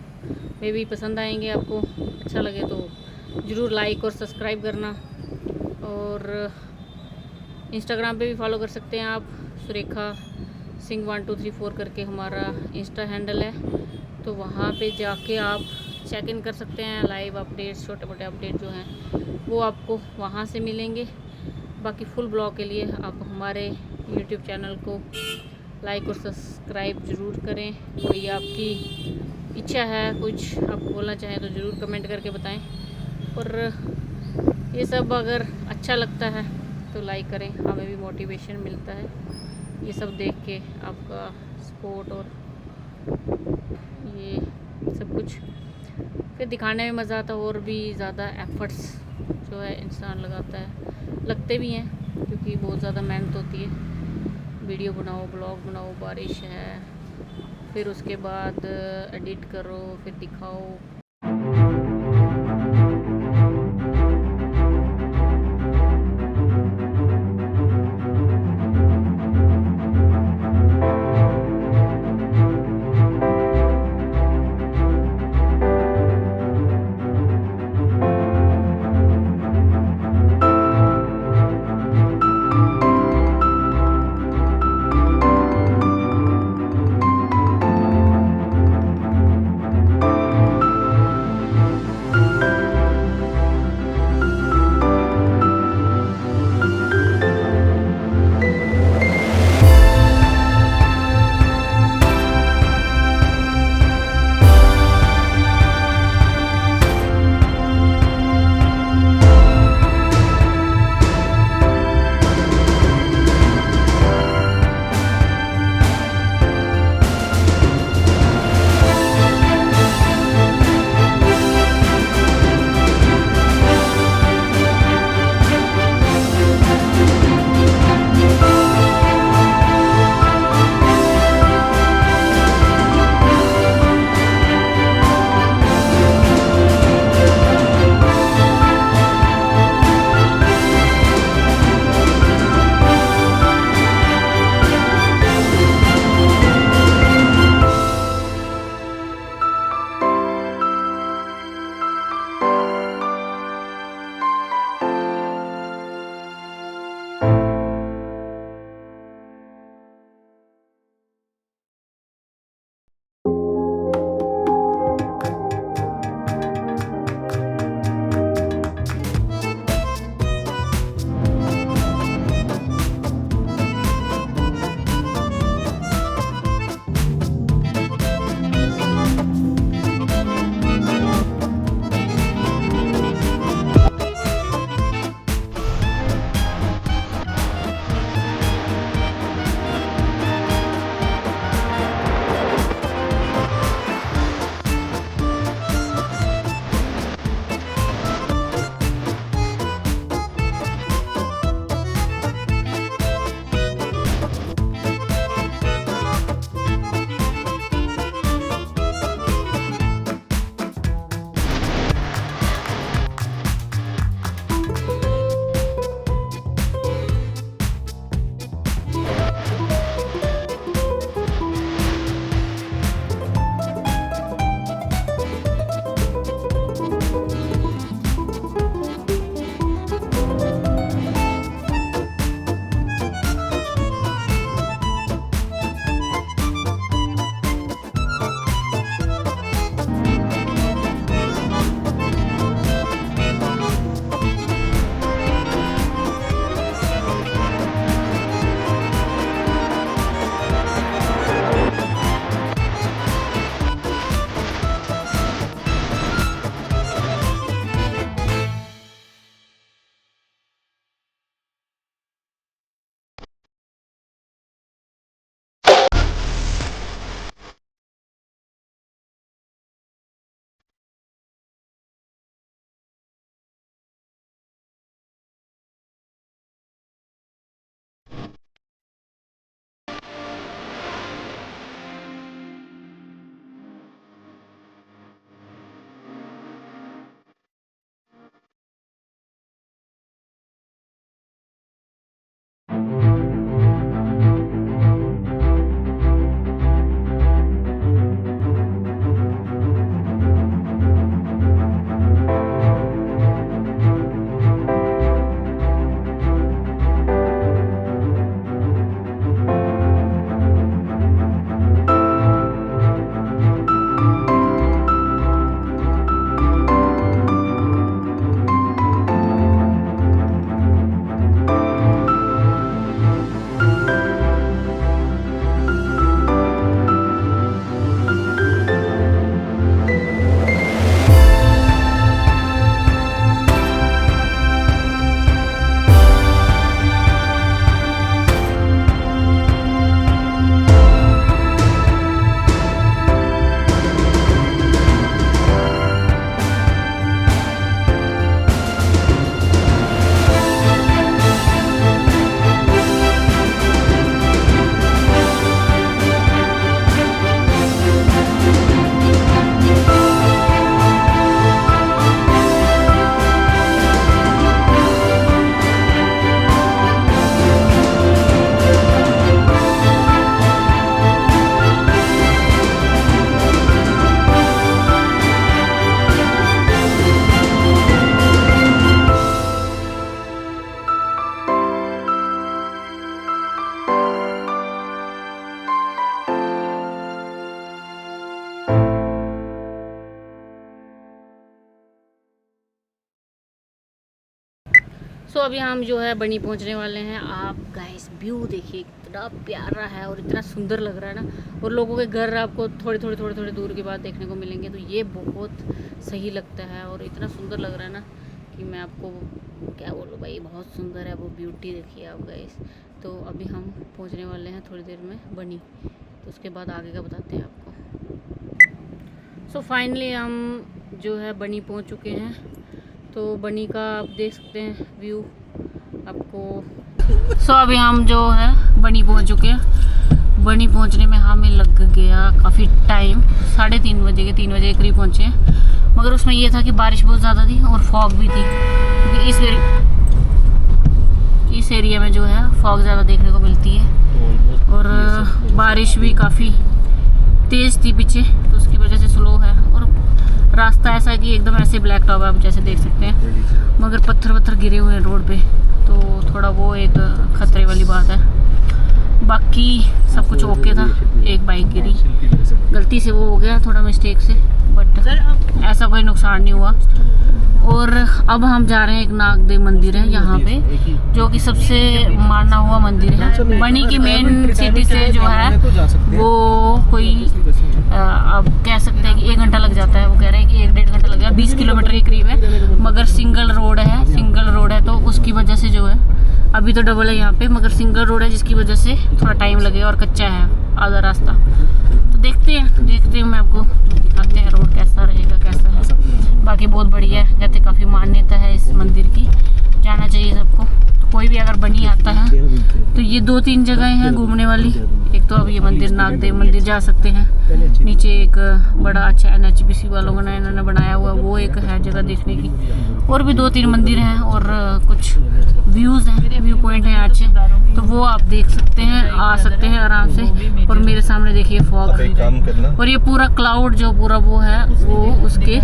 मे भी पसंद आएंगे आपको। अच्छा लगे तो ज़रूर लाइक और सब्सक्राइब करना और इंस्टाग्राम पे भी फॉलो कर सकते हैं आप, सुरेखा सिंह 1234 करके हमारा इंस्टा हैंडल है, तो वहाँ पे जाके आप चेक इन कर सकते हैं। लाइव अपडेट्स, छोटे मोटे अपडेट जो हैं वो आपको वहाँ से मिलेंगे। बाकी फुल ब्लॉग के लिए आप हमारे यूट्यूब चैनल को लाइक और सब्सक्राइब ज़रूर करें। कोई आपकी इच्छा है, कुछ आप बोलना चाहें तो ज़रूर कमेंट करके बताएं। और ये सब अगर अच्छा लगता है तो लाइक करें, हमें भी मोटिवेशन मिलता है ये सब देख के, आपका सपोर्ट और ये सब कुछ फिर दिखाने में मज़ा आता है। और भी ज़्यादा एफ़र्ट्स जो है इंसान लगाता है, लगते भी हैं क्योंकि बहुत ज़्यादा मेहनत होती है। वीडियो बनाओ, ब्लॉग बनाओ, बारिश है, फिर उसके बाद एडिट करो, फिर दिखाओ। सो अभी हम जो है बनी पहुंचने वाले हैं। आप गाइस व्यू देखिए कितना प्यारा है और इतना सुंदर लग रहा है ना। और लोगों के घर आपको थोड़ी दूर के बाद देखने को मिलेंगे, तो ये बहुत सही लगता है और इतना सुंदर लग रहा है ना कि मैं आपको क्या बोलूँ भाई, बहुत सुंदर है वो ब्यूटी। देखिए आप गाइस। तो अभी हम पहुंचने वाले हैं थोड़ी देर में बनी, तो उसके बाद आगे का बताते हैं आपको। सो फाइनली हम जो है बनी पहुंच चुके हैं। तो बनी का आप देख सकते हैं व्यू आपको। सो अभी हम जो है बनी पहुंच चुके हैं। बनी पहुंचने में हमें लग गया काफ़ी टाइम, 3:30 बजे के 3 बजे के करीब पहुँचे हैं। मगर उसमें ये था कि बारिश बहुत ज़्यादा थी और फॉग भी थी, क्योंकि इस एरिया में जो है फॉग ज़्यादा देखने को मिलती है और बारिश भी काफ़ी तेज़ थी पीछे, तो उसकी वजह से स्लो है। और रास्ता ऐसा है कि एकदम ऐसे ब्लैक टॉप है, आप जैसे देख सकते हैं, मगर पत्थर गिरे हुए हैं रोड पे, तो थोड़ा वो एक खतरे वाली बात है। बाकी सब कुछ ओके था। एक बाइक गिरी, गलती से वो हो गया थोड़ा मिस्टेक से, बट ऐसा कोई नुकसान नहीं हुआ। और अब हम जा रहे हैं, एक नागदेव मंदिर है यहाँ पे, जो कि सबसे माना हुआ मंदिर है। बनी की मेन सिटी से जो है वो कोई अब कह सकते हैं कि 1 घंटा लग जाता है। वो कह रहे हैं कि 1-1.5 घंटा लग जाएगा, 20 किलोमीटर के करीब है। मगर सिंगल रोड है तो उसकी वजह से जो है, अभी तो डबल है यहाँ पे, मगर सिंगल रोड है जिसकी वजह से थोड़ा टाइम लगेगा और कच्चा है आधा रास्ता। तो देखते हैं मैं आपको दिखाते हैं रोड कैसा रहेगा, कैसा है। बाकी बहुत बढ़िया है, कहते काफ़ी मान्यता है इस मंदिर की, जाना चाहिए सबको। तो कोई भी अगर बनी आता है तो ये 2-3 जगहें हैं घूमने वाली। एक तो अब ये मंदिर नागदेव मंदिर जा सकते हैं, नीचे एक बड़ा अच्छा NHPC वालों का इन्होंने बनाया हुआ वो एक है जगह देखने की, और भी 2-3 मंदिर हैं और कुछ व्यूज़ हैं, व्यू पॉइंट हैं अच्छे, तो वो आप देख सकते हैं, आ सकते हैं आराम से। और मेरे सामने देखिए फॉग, और ये पूरा क्लाउड जो पूरा वो है वो उसके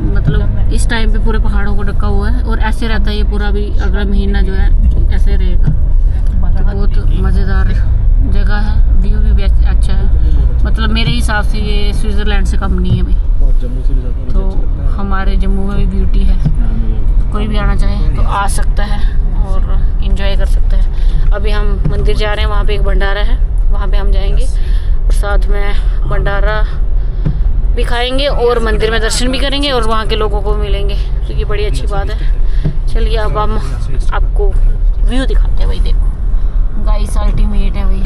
मतलब इस टाइम पे पूरे पहाड़ों को ढका हुआ है, और ऐसे रहता है ये पूरा भी अगला महीना जो है ऐसे रहेगा। तो बहुत मज़ेदार जगह है, व्यू भी अच्छा है। मतलब मेरे हिसाब से ये स्विट्ज़रलैंड से कम नहीं है भाई, तो हमारे जम्मू में भी ब्यूटी है। कोई भी आना चाहे तो आ सकता है और इन्जॉय कर सकता है। अभी हम मंदिर जा रहे हैं, वहाँ पे एक भंडारा है, वहाँ पे हम जाएंगे और साथ में भंडारा भी खाएंगे और मंदिर में दर्शन भी करेंगे और वहाँ के लोगों को मिलेंगे, तो ये बड़ी अच्छी बात है। चलिए अब हम आपको व्यू दिखाते हैं भाई। देखो गाइस, अल्टीमेट है भाई।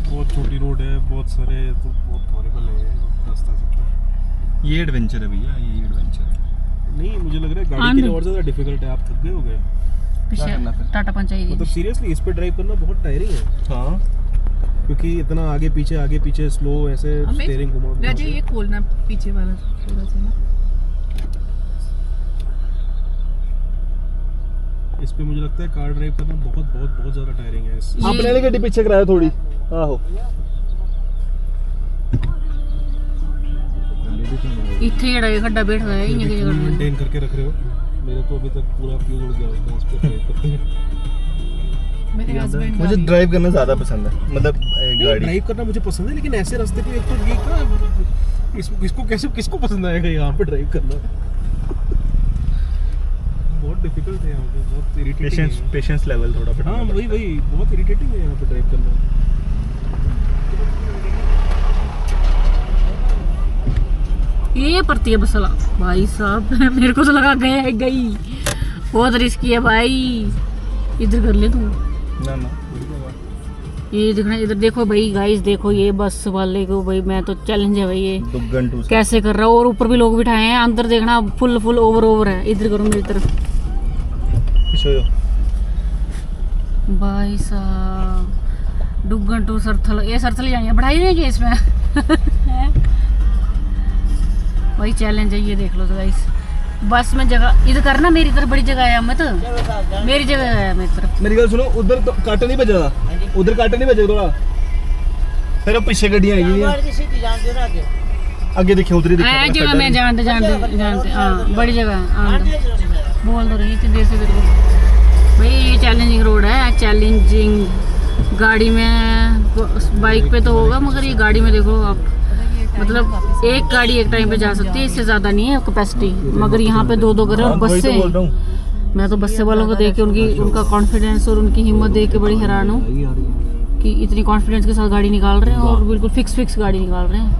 बहुत छोटी रोड है, बहुत सारे तो बहुत हॉरिबल है रास्ता सब। ये एडवेंचर है भैया, ये एडवेंचर है। नहीं, मुझे लग रहा है गाड़ी के लिए और ज़्यादा डिफिकल्ट है। आप थक गए हो गए पीछे टाटा पंच आएगी। मतलब सीरियसली इस पे ड्राइव करना बहुत टायरिंग है। हाँ, क्योंकि इतना आगे पीछे स्लो ऐसे स्टीयरिंग घुमाओ। ये खोलना पीछे वाला थोड़ा सा ना, इस पे मुझे लगता है कार ड्राइव करना बहुत ज़्यादा टायरिंग है। आपने गाड़ी पीछे कराया थोड़ी। आहो, इतने जड़ा खड्डा बैठ रहा है, ये जगह मेंटेन करके रख रहे हो। मेरे तो अभी तक पूरा फ्यूज उड़ गया उसका, इस पे ड्राइव करते हैं। मेरे हस्बैंड मुझे ड्राइव करना ज़्यादा पसंद है, मतलब गाड़ी ड्राइव करना मुझे पसंद है, लेकिन ऐसे रास्ते पे एक तो ये क्या किसको पसंद आएगा यहाँ पे ड्राइव करना। बहुत डिफिकल्ट है यहाँ पे, बहुत इरिटेटिंग है। पेशेंस लेवल थोड़ा बढ़ा। हाँ वही बहुत इरिटेटिंग है यहाँ पे ड्राइव करना। ये पड़ती है बसला भाई साहब। मेरे को तो लगा गई बहुत रिस्की है भाई। इधर कर ले तू ना ये देखना, इधर देखो भाई गाइस, देखो ये बस वाले को भाई, मैं तो चैलेंज है भाई ये कैसे कर रहा हूँ। और ऊपर भी लोग बिठाए हैं, अंदर देखना फुल ओवर है। इधर करो मेरी तरफ भाई साहब। डुगन टू सरथल, ये सरथल जाएंगे, बढ़ाई रहेगी इसमें वही चैलेंज है। ये देख लो तो गाइस, बस में जगह इधर करना, मेरी तरफ बड़ी जगह है, मत मेरी जगह है मेरी तरफ। मेरी गल सुनो, उधर तो काटा नहीं बजा, उधर काटा नहीं बजा थोड़ा, फिर पीछे गड्डियां आएगी आगे देखिए, उधर ही देखिए जगह में जानते हाँ बड़ी जगह बोल दो रही इतनी देर से तेरे को भाई। ये चैलेंजिंग रोड है, चैलेंजिंग। गाड़ी में बाइक पे तो होगा, मगर ये गाड़ी में देखो आप मतलब एक गाड़ी एक टाइम पे जा सकती है, इससे ज़्यादा नहीं है कैपेसिटी। मगर यहाँ पे 2-2 करें और बस से, मैं तो बस से वालों को देख के उनका कॉन्फिडेंस और उनकी हिम्मत देख के बड़ी हैरान हूँ कि इतनी कॉन्फिडेंस के साथ गाड़ी निकाल रहे हैं और बिल्कुल फिक्स गाड़ी निकाल रहे हैं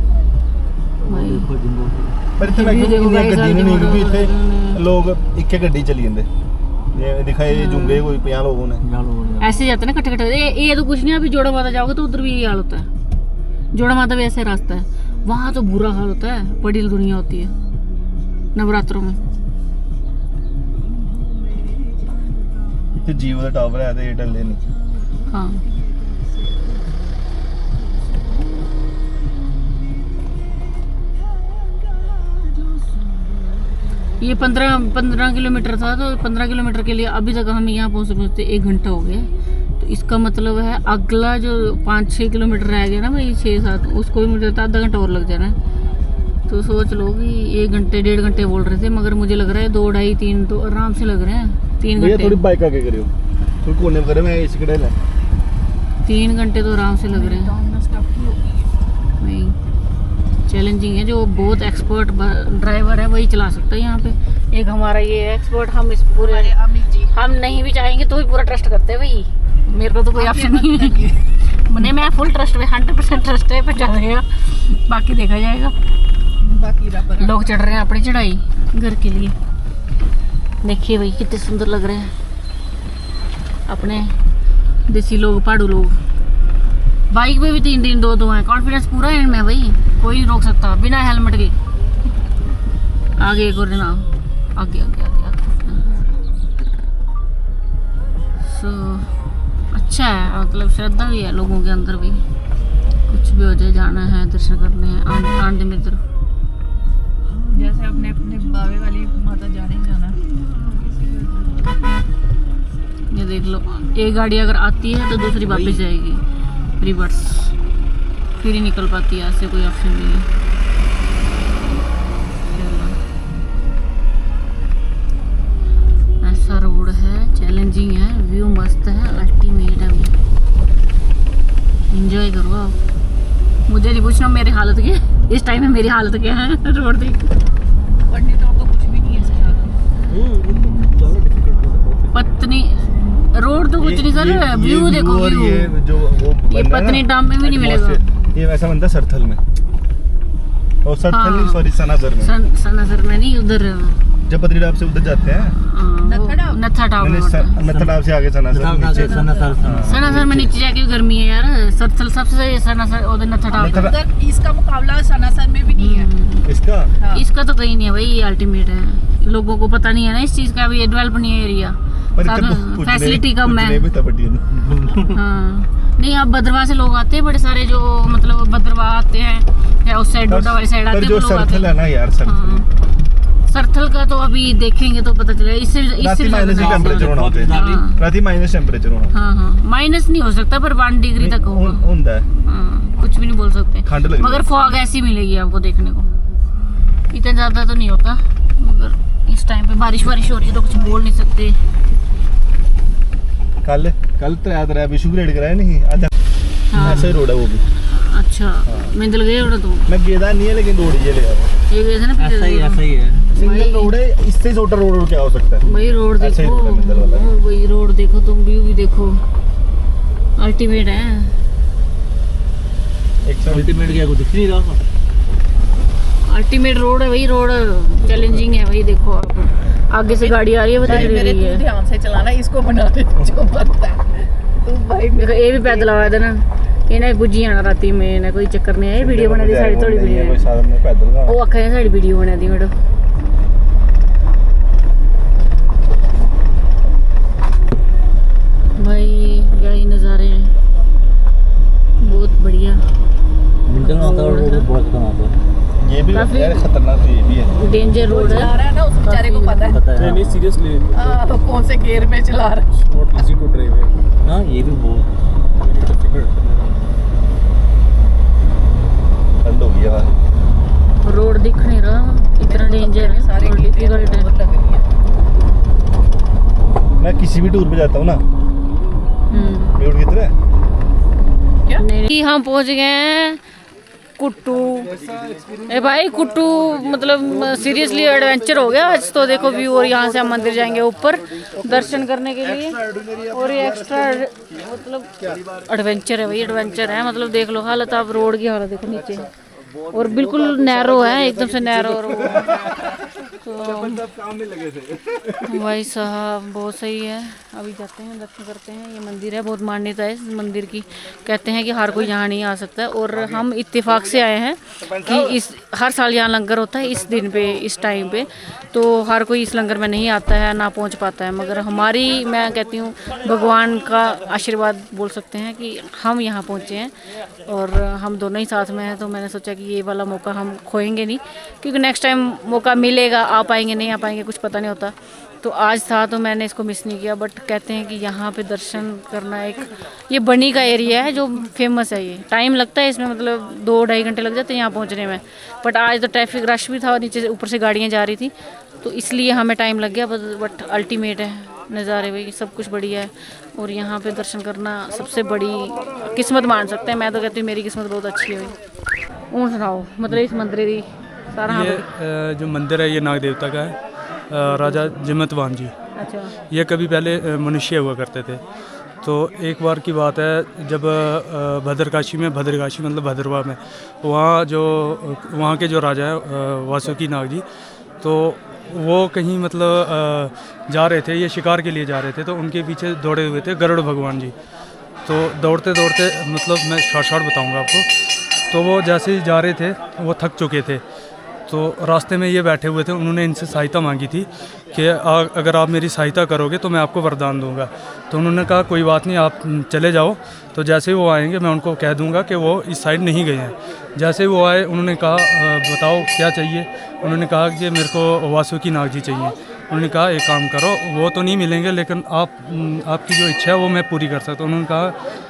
भाई। पर इतने गड्डी नहीं, क्योंकि इतने लोग एक गड्डी चली जाते, ये दिखाए जुंगे कोई 50 लोगों ने ऐसे जाते हैं ना कट्ठे। ये तो कुछ नहीं, अभी जोड़ा माता जाओगे तो उधर भी ये हाल होता है। जोड़ा माता भी ऐसे रास्ता है, वहाँ तो बुरा हाल होता है, बड़ी दुनिया होती है नवरात्रों में। जियो का टावर है तो एयरटेल नहीं। हाँ ये 15 किलोमीटर था, तो 15 किलोमीटर के लिए अभी तक हम यहाँ पहुँचते 1 घंटा हो गया। तो इसका मतलब है अगला जो 5-6 किलोमीटर रह गया ना भाई, 6-7, उसको भी मुझे आधा घंटा और लग जाना है। तो सोच लो कि 1 घंटे 1.5 घंटे बोल रहे थे, मगर मुझे लग रहा है 2, 2.5, 3 तो आराम से लग रहे हैं। 3 घंटे थोड़ी बाइक आगे करियो, कोई कोने में करे, मैं इस कड़े ले 3 घंटे तो आराम से लग रहे हैं भाई। चैलेंजिंग है, जो बहुत एक्सपर्ट ड्राइवर है वही चला सकता है यहाँ पे। एक हमारा ये एक्सपर्ट, हम इस पूरे हम नहीं भी चाहेंगे तो भी पूरा ट्रस्ट करते हैं भाई। मेरे को तो कोई ऑप्शन नहीं है, मैं फुल ट्रस्ट पे 100% ट्रस्ट है पे चल रहे हैं, बाकी देखा जाएगा। लोग चढ़ रहे हैं अपनी चढ़ाई घर के लिए। देखिए भाई कितने सुंदर लग रहे हैं अपने देसी लोग, पहाड़ू लोग। बाइक पे भी 3 2 हैं, कॉन्फिडेंस पूरा है इनमें भाई, कोई नहीं रोक सकता बिना हेलमेट के। आगे एक और ना, आगे सो अच्छा है, मतलब श्रद्धा भी है लोगों के अंदर भी। कुछ भी हो जाए, जाना है दर्शन करने हैं, आंधी में तरफ जैसे अपने बावे वाली माता जाने ही जाना। ये देख लो, एक गाड़ी अगर आती है तो दूसरी वापस जाएगी रिवर्स, फिर ही निकल पाती है, ऐसे कोई ऑप्शन नहीं है। ऐसा रोड है, चैलेंजिंग है, व्यू मस्त है, अल्टीमेट है, एंजॉय करो आप। मुझे नहीं पूछना मेरी हालत क्या है इस टाइम में, मेरी हालत क्या है रोड देख। पढ़ने तो कुछ भी नहीं है पत्नी रोड तो कुछ नहीं सर, व्यू देखो, व्यू ये पत्नी टाउन में भी नहीं मिलेगा। ये वैसा बनता है सरथल में, और सरथल नहीं, सॉरी सनासर में। सनासर में नहीं, उधर जब पत्नीटाप से उधर जाते हैं नत्था टावर, नत्थाटाप से आगे सनासर, सनासर में नीचे जाके गर्मी है यार। सरथल सबसे सही है, सनासर उधर नत्था टावर। इसका मुकाबला सनासर में भी नहीं है। इसका तो कहीं नहीं है भाई, अल्टीमेट है। लोगों को पता नहीं है ना इस चीज का, अभी ये डेवलप नहीं है एरिया, फैसिलिटी कम है। हाँ नहीं, अब भद्रवाह से लोग आते हैं बड़े सारे, जो मतलब भद्रवाह आते हैं या उस साइड डोडा वाली साइड आते हैं, जो सरथल है ना यार, सरथल का तो अभी देखेंगे तो पता चलेगा। इससे माइनस टेम्परेचर होना होता है, राती माइनस टेम्परेचर होना। हाँ माइनस नहीं हो सकता, पर 1 डिग्री तक होगा। कुछ भी नहीं बोल सकते, मगर फॉग ऐसी मिलेगी आपको देखने को, इतना ज़्यादा तो नहीं होता। मगर इस टाइम पे बारिश हो रही है तो कुछ बोल नहीं सकते। कल तो विशु ग्रेड कराया नहीं, ऐसा ही रोड है वो भी। अच्छा मिंदल गए उड़ा तो मैं गेदा नहीं है, लेकिन रोड ये ले ये गए थे ना, ऐसा ही है। सिंगल रोड है, इससे छोटा रोड क्या हो सकता है भाई। रोड देखो भाई, रोड देखो तुम, व्यू भी देखो, अल्टीमेट है। अल्टीमेट क्या कुछ दिख नहीं रहा, अल्टीमेट रोड है भाई, रोड चैलेंजिंग है भाई। देखो आप आगे से गाड़ी आ रही है, वो देख रही है। ध्यान से चलाना, इसको बना दे जो बनता है। तू भाई देखो ये भी पैदल आया था ना, इन्हें गुज्जी आना राती में ना, कोई चक्कर नहीं है। वीडियो बना दी साड़ी, थोड़ी वीडियो वो आखे साड़ी वीडियो बना दी मैडम। भाई क्या ही नज़ारे हैं, बहुत बढ़िया। ये भी यार खतरनाक, तो ये भी है, डेंजर रोड है। चला रहा है ना, उस बेचारे को पता है। नहीं सीरियसली, कौन से गियर में चला रहा है। नॉट इजी टू ड्राइव है ना, ये भी बहुत डिफिकल्ट। ठंड हो गई है, रोड दिख नहीं रहा, इतना डेंजर है, सारे और डिफिकल्ट है। मैं किसी भी टूर पे जाता हूँ ना, रोड कितना है नहीं हम पहुंच गए हैं कुट्टू। ए भाई कुट्टू मतलब सीरियसली एडवेंचर हो गया आज तो। देखो व्यू, और यहाँ से हम मंदिर जाएंगे ऊपर दर्शन करने के लिए। और ये एक्स्ट्रा मतलब एडवेंचर है भाई, एडवेंचर है। मतलब देख लो हालत, आप रोड की हालत देखो नीचे, और बिल्कुल नैरो है, एकदम से नैरो। तो भाई साहब बहुत सही है। अभी जाते हैं, दर्शन करते हैं। ये मंदिर है, बहुत मान्यता है इस मंदिर की। कहते हैं कि हर कोई यहाँ नहीं आ सकता, और हम इत्तेफाक से आए हैं कि इस हर साल यहाँ लंगर होता है इस दिन पे, इस टाइम पे। तो हर कोई इस लंगर में नहीं आता है, ना पहुँच पाता है। मगर हमारी, मैं कहती हूँ भगवान का आशीर्वाद बोल सकते हैं कि हम यहाँ पहुँचे हैं, और हम दोनों ही साथ में हैं। तो मैंने सोचा कि ये वाला मौका हम खोएंगे नहीं, क्योंकि नेक्स्ट टाइम मौका मिलेगा, आ पाएंगे नहीं आ पाएंगे कुछ पता नहीं होता। तो आज था तो मैंने इसको मिस नहीं किया। बट कहते हैं कि यहाँ पे दर्शन करना, एक ये बनी का एरिया है जो फेमस है। ये टाइम लगता है इसमें, मतलब 2-2.5 घंटे लग जाते हैं यहाँ पहुँचने में। बट आज तो ट्रैफिक रश भी था, और नीचे से ऊपर से गाड़ियाँ जा रही थी, तो इसलिए हमें टाइम लग गया। बट अल्टीमेट है नज़ारे भाई, सब कुछ बढ़िया है। और यहाँ पे दर्शन करना सबसे बड़ी किस्मत मान सकते हैं। मैं तो कहती हूँ मेरी किस्मत बहुत अच्छी है भाई। और सुनाओ मतलब इस मंदिर की सारा। ये जो मंदिर है ये नाग देवता का है, राजा जिमतवान जी। अच्छा। ये कभी पहले मनुष्य हुआ करते थे। तो एक बार की बात है, जब भद्रकाशी मतलब भद्रवा में, वहाँ के जो राजा है वासुकी नाग जी, तो वो कहीं मतलब जा रहे थे, ये शिकार के लिए जा रहे थे। तो उनके पीछे दौड़े हुए थे गरुड़ भगवान जी। तो दौड़ते दौड़ते, मतलब मैं शॉर्ट बताऊंगा आपको। तो वो जैसे ही जा रहे थे, वो थक चुके थे। तो रास्ते में ये बैठे हुए थे, उन्होंने इनसे सहायता मांगी थी कि अगर आप मेरी सहायता करोगे तो मैं आपको वरदान दूंगा। तो उन्होंने कहा कोई बात नहीं, आप चले जाओ। तो जैसे ही वो आएंगे मैं उनको कह दूंगा कि वो इस साइड नहीं गए हैं। जैसे ही वो आए, उन्होंने कहा बताओ क्या चाहिए। उन्होंने कहा कि मेरे को वासुकी नाग जी चाहिए। उन्होंने कहा एक काम करो, वो तो नहीं मिलेंगे, लेकिन आपकी जो इच्छा है वो मैं पूरी कर सकता हूँ। उन्होंने कहा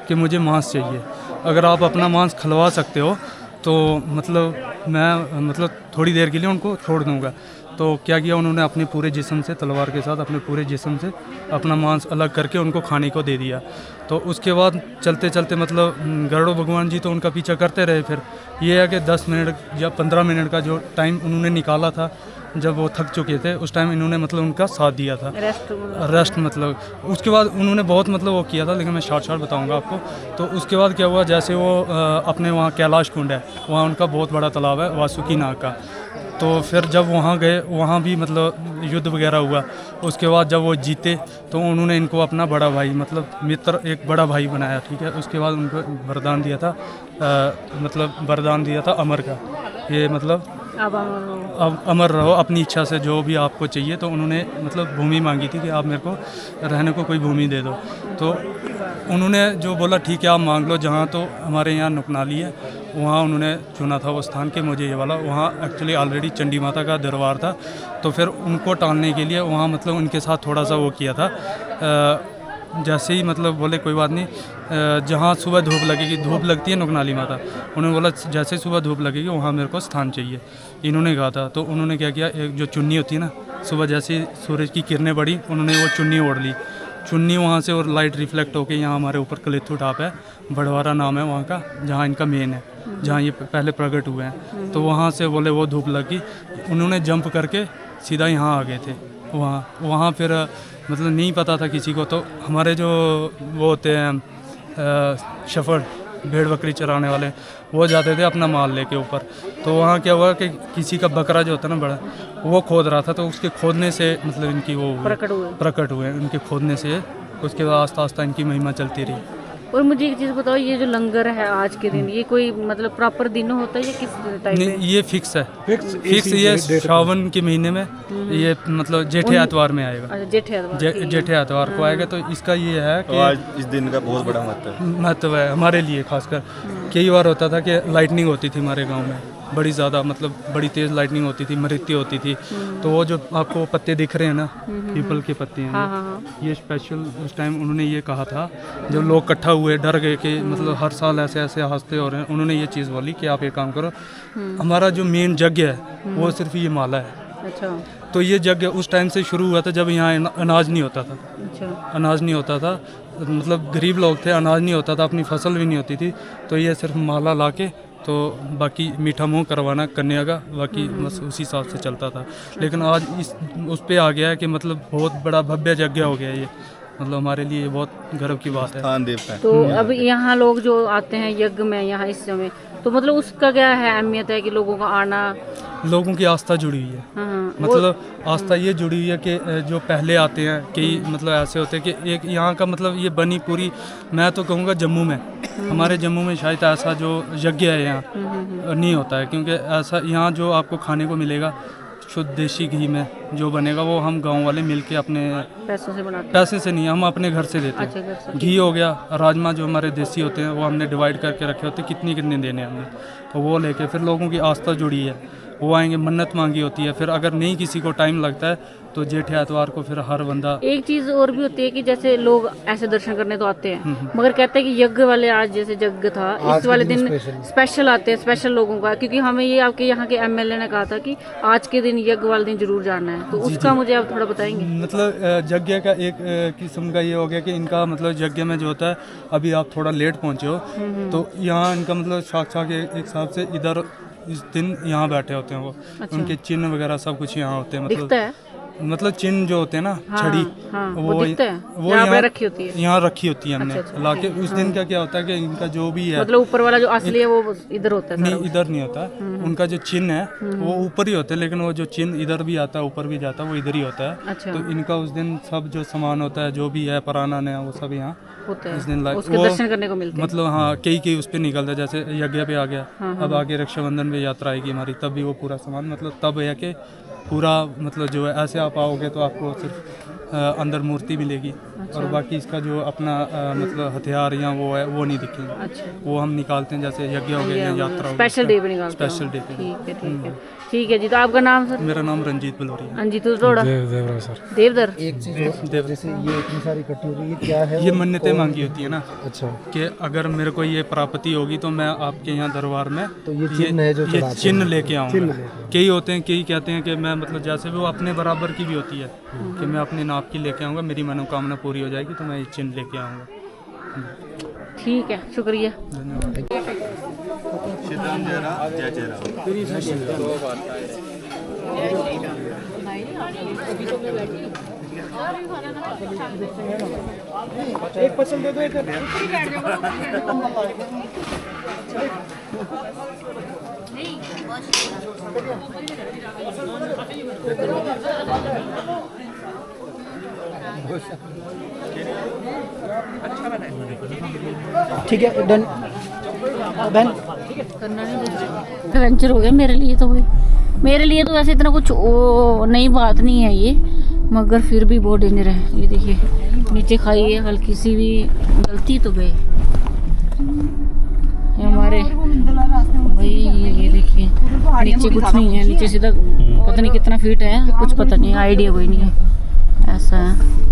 कि मुझे मांस चाहिए, अगर आप अपना मांस खिलवा सकते हो तो मतलब मैं थोड़ी देर के लिए उनको छोड़ दूंगा। तो क्या किया उन्होंने, अपने पूरे जिस्म से, तलवार के साथ अपने पूरे जिस्म से अपना मांस अलग करके उनको खाने को दे दिया। तो उसके बाद चलते चलते मतलब गरुड़ भगवान जी तो उनका पीछा करते रहे। फिर ये है कि 10 मिनट या 15 मिनट का जो टाइम उन्होंने निकाला था, जब वो थक चुके थे, उस टाइम इन्होंने मतलब उनका साथ दिया था, रेस्ट मतलब। उसके बाद उन्होंने बहुत मतलब वो किया था, लेकिन मैं शॉर्ट बताऊंगा आपको। तो उसके बाद क्या हुआ, जैसे वो अपने वहाँ कैलाश कुंड है, वहाँ उनका बहुत बड़ा तालाब है वासुकी नाग का। तो फिर जब वहाँ गए, वहाँ भी मतलब युद्ध वगैरह हुआ। उसके बाद जब वो जीते तो उन्होंने इनको अपना बड़ा भाई, मतलब मित्र, एक बड़ा भाई बनाया, ठीक है। उसके बाद उनको वरदान दिया था, वरदान दिया था अमर का। ये मतलब अब अमर रहो अपनी इच्छा से, जो भी आपको चाहिए। तो उन्होंने मतलब भूमि मांगी थी कि आप मेरे को रहने को कोई भूमि दे दो। तो उन्होंने जो बोला ठीक है आप मांग लो। जहाँ तो हमारे यहाँ नुकनाली है, वहाँ उन्होंने चुना था वो स्थान के मुझे ये वाला। वहाँ एक्चुअली ऑलरेडी चंडी माता का दरबार था। तो फिर उनको टालने के लिए वहाँ मतलब उनके साथ थोड़ा सा वो किया था। जैसे ही मतलब बोले कोई बात नहीं, जहाँ सुबह धूप लगेगी, धूप लगती है नुकनाली माता, उन्होंने बोला जैसे सुबह धूप लगेगी वहाँ मेरे को स्थान चाहिए, इन्होंने कहा था। तो उन्होंने क्या किया, एक जो चुन्नी होती है ना, सुबह जैसे ही सूरज की किरणें बढ़ी, उन्होंने वो चुन्नी ओढ़ ली। चुन्नी वहाँ से और लाइट रिफ्लेक्ट होके यहाँ हमारे ऊपर कलेथू टाप है, बड़वारा नाम है वहाँ का, जहाँ इनका मेन है, जहाँ ये पहले प्रकट हुए हैं। तो वहाँ से बोले वो धूप लगी, उन्होंने जंप करके सीधा यहाँ आ गए थे। वहाँ फिर मतलब नहीं पता था किसी को। तो हमारे जो वो होते हैं शफर, भेड़ बकरी चराने वाले, वो जाते थे अपना माल लेके ऊपर। तो वहाँ क्या हुआ कि किसी का बकरा जो होता है ना बड़ा, वो खोद रहा था। तो उसके खोदने से मतलब इनकी वो प्रकट हुए उनके खोदने से। उसके बाद आस्ता आस्ता इनकी महिमा चलती रही। और मुझे एक चीज़ बताओ, ये जो लंगर है आज के दिन, ये कोई मतलब प्रॉपर दिन होता है या किस टाइम? नहीं, ये फिक्स है, फिक्स ये श्रावण के महीने में, ये मतलब जेठे एतवार में आएगा। जेठे एतवार को आएगा। तो इसका ये है कि आज इस दिन का बहुत बड़ा महत्व है हमारे लिए। खासकर कई बार होता था कि लाइटनिंग होती थी हमारे गाँव में, बड़ी ज़्यादा मतलब बड़ी तेज़ लाइटनिंग होती थी, मृत्यु होती थी। तो वो जो आपको पत्ते दिख रहे हैं ना, पीपल के पत्ते हैं, ये स्पेशल उस टाइम उन्होंने ये कहा था, जब लोग इकट्ठा हुए डर गए कि मतलब हर साल ऐसे ऐसे हादसे हो रहे हैं, उन्होंने ये चीज़ बोली कि आप एक काम करो, हमारा जो मेन यज्ञ है वो सिर्फ ये माला है। अच्छा। तो ये यज्ञ उस टाइम से शुरू हुआ था जब यहाँ अनाज नहीं होता था। अच्छा। अनाज नहीं होता था, मतलब गरीब लोग थे, अनाज नहीं होता था, अपनी फसल भी नहीं होती थी। तो ये सिर्फ माला ला के तो बाकी मीठा मुंह करवाना कन्या का, बाकी बस उसी हिसाब से चलता था। लेकिन आज उस पे आ गया है कि मतलब बहुत बड़ा भव्य यज्ञ हो गया ये, मतलब हमारे लिए बहुत गर्व की बात है। स्थान देवता है। तो अब यहाँ लोग जो आते हैं यज्ञ में यहाँ इस समय, तो मतलब उसका क्या है अहमियत है कि लोगों का आना? लोगों की आस्था जुड़ी हुई है। हाँ, मतलब आस्था ये जुड़ी हुई है कि जो पहले आते हैं कई मतलब ऐसे होते हैं कि एक यहाँ का मतलब ये बनी पूरी, मैं तो कहूँगा जम्मू में, हमारे जम्मू में शायद ऐसा जो यज्ञ है यहाँ नहीं होता है, क्योंकि ऐसा यहाँ जो आपको खाने को मिलेगा शुद्ध देसी घी में जो बनेगा वो हम गांव वाले मिलके अपने पैसों से बनाते हैं? पैसे से नहीं, हम अपने घर से देते हैं। अच्छा, घर से। घी हो गया, राजमा जो हमारे देसी होते हैं वो हमने डिवाइड करके रखे होते हैं, कितनी कितने देने हैं हमने, तो वो लेके फिर लोगों की आस्था जुड़ी है, वो आएंगे, मन्नत मांगी होती है। फिर अगर नहीं किसी को टाइम लगता है तो जेठे एतवार को फिर हर बंदा। एक चीज और भी होती है कि जैसे लोग ऐसे दर्शन करने तो आते हैं, मगर कहते हैं कि यज्ञ वाले आज जैसे यज्ञ था इस वाले दिन स्पेशल आते हैं, स्पेशल लोगों का, क्योंकि हमें ये आपके यहाँ के एमएलए ने कहा था कि आज के दिन यज्ञ वाले दिन जरूर जाना है, तो उसका मुझे आप थोड़ा बताएंगे? मतलब यज्ञ का एक किस्म का ये हो गया कि इनका मतलब यज्ञ में जो होता है, अभी आप थोड़ा लेट पहुँचे हो तो यहाँ इनका मतलब साक्षात एक हिसाब से इधर इस दिन यहाँ बैठे होते हैं वो। अच्छा। उनके चिन्ह वगैरह सब कुछ यहाँ होते हैं, दिखता है? मतलब चिन्ह जो होते हैं ना, छड़ी, वो दिखता है? वो यहाँ रखी होती है? यहाँ रखी होती है हमने अच्छा, लाके। उस दिन का क्या होता है कि इनका जो भी है, मतलब ऊपर वाला जो असली है वो इधर होता है? नहीं, इधर नहीं होता। उनका जो चिन्ह है वो ऊपर ही होता है, लेकिन वो जो चिन्ह इधर भी आता है ऊपर भी जाता है वो इधर ही होता है। अच्छा। तो इनका उस दिन सब जो सामान होता है, जो भी है पुराना नया, वो सब यहाँ होता है, उस दिन उसके दर्शन करने को मिलते हैं। मतलब हाँ, कई उस पे निकलता है, जैसे यज्ञ पे आ गया, अब आगे रक्षाबंधन पे यात्रा आएगी हमारी, तब भी वो पूरा सामान मतलब तब है कि पूरा मतलब जो है ऐसे आप आओगे तो आपको सिर्फ अंदर मूर्ति मिलेगी। अच्छा। और बाकी इसका जो अपना मतलब हथियार या वो है वो नहीं दिखेंगे। अच्छा। वो हम निकालते हैं जैसे यज्ञ हो गया या यात्रा हो गई, स्पेशल डे पे निकालते हैं। स्पेशल डे पे। ठीक है, ठीक है, ठीक है जी। तो आपका नाम सर? मेरा नाम रंजीत बलोरी है। रंजीत रोड़ा? देवरा सर। देवदर? एक चीज और, जैसे ये इतनी सारी इकट्ठी हो गई, ये क्या है? ये मन्नतें मांगी होती है ना। अच्छा। कि अगर मेरे को ये प्राप्ति होगी तो मैं आपके यहाँ दरबार में तो ये चिन्ह है जो ये चढ़ाते चिन्ह हैं। लेके आऊँगा। कई होते हैं, कई कहते हैं कि मैं मतलब जैसे भी वो अपने बराबर की भी होती है कि मैं अपने नाप की लेके आऊँगा, मेरी मनोकामना पूरी हो जाएगी तो मैं ये चिन्ह लेके आऊँगा। ठीक है, शुक्रिया। एक पसंद दे दो, एक ठीक है, डन बहन। एडवेंचर हो गया मेरे लिए तो, मेरे लिए तो वैसे इतना कुछ वो नई बात नहीं है ये, मगर फिर भी बहुत डेंजर है। ये देखिए नीचे खाई है, हल्की सी भी गलती तो गई हमारे भाई। ये देखिए नीचे कुछ नहीं है, नीचे सीधा पता नहीं कितना फीट है, कुछ पता नहीं, आइडिया कोई नहीं है, ऐसा है।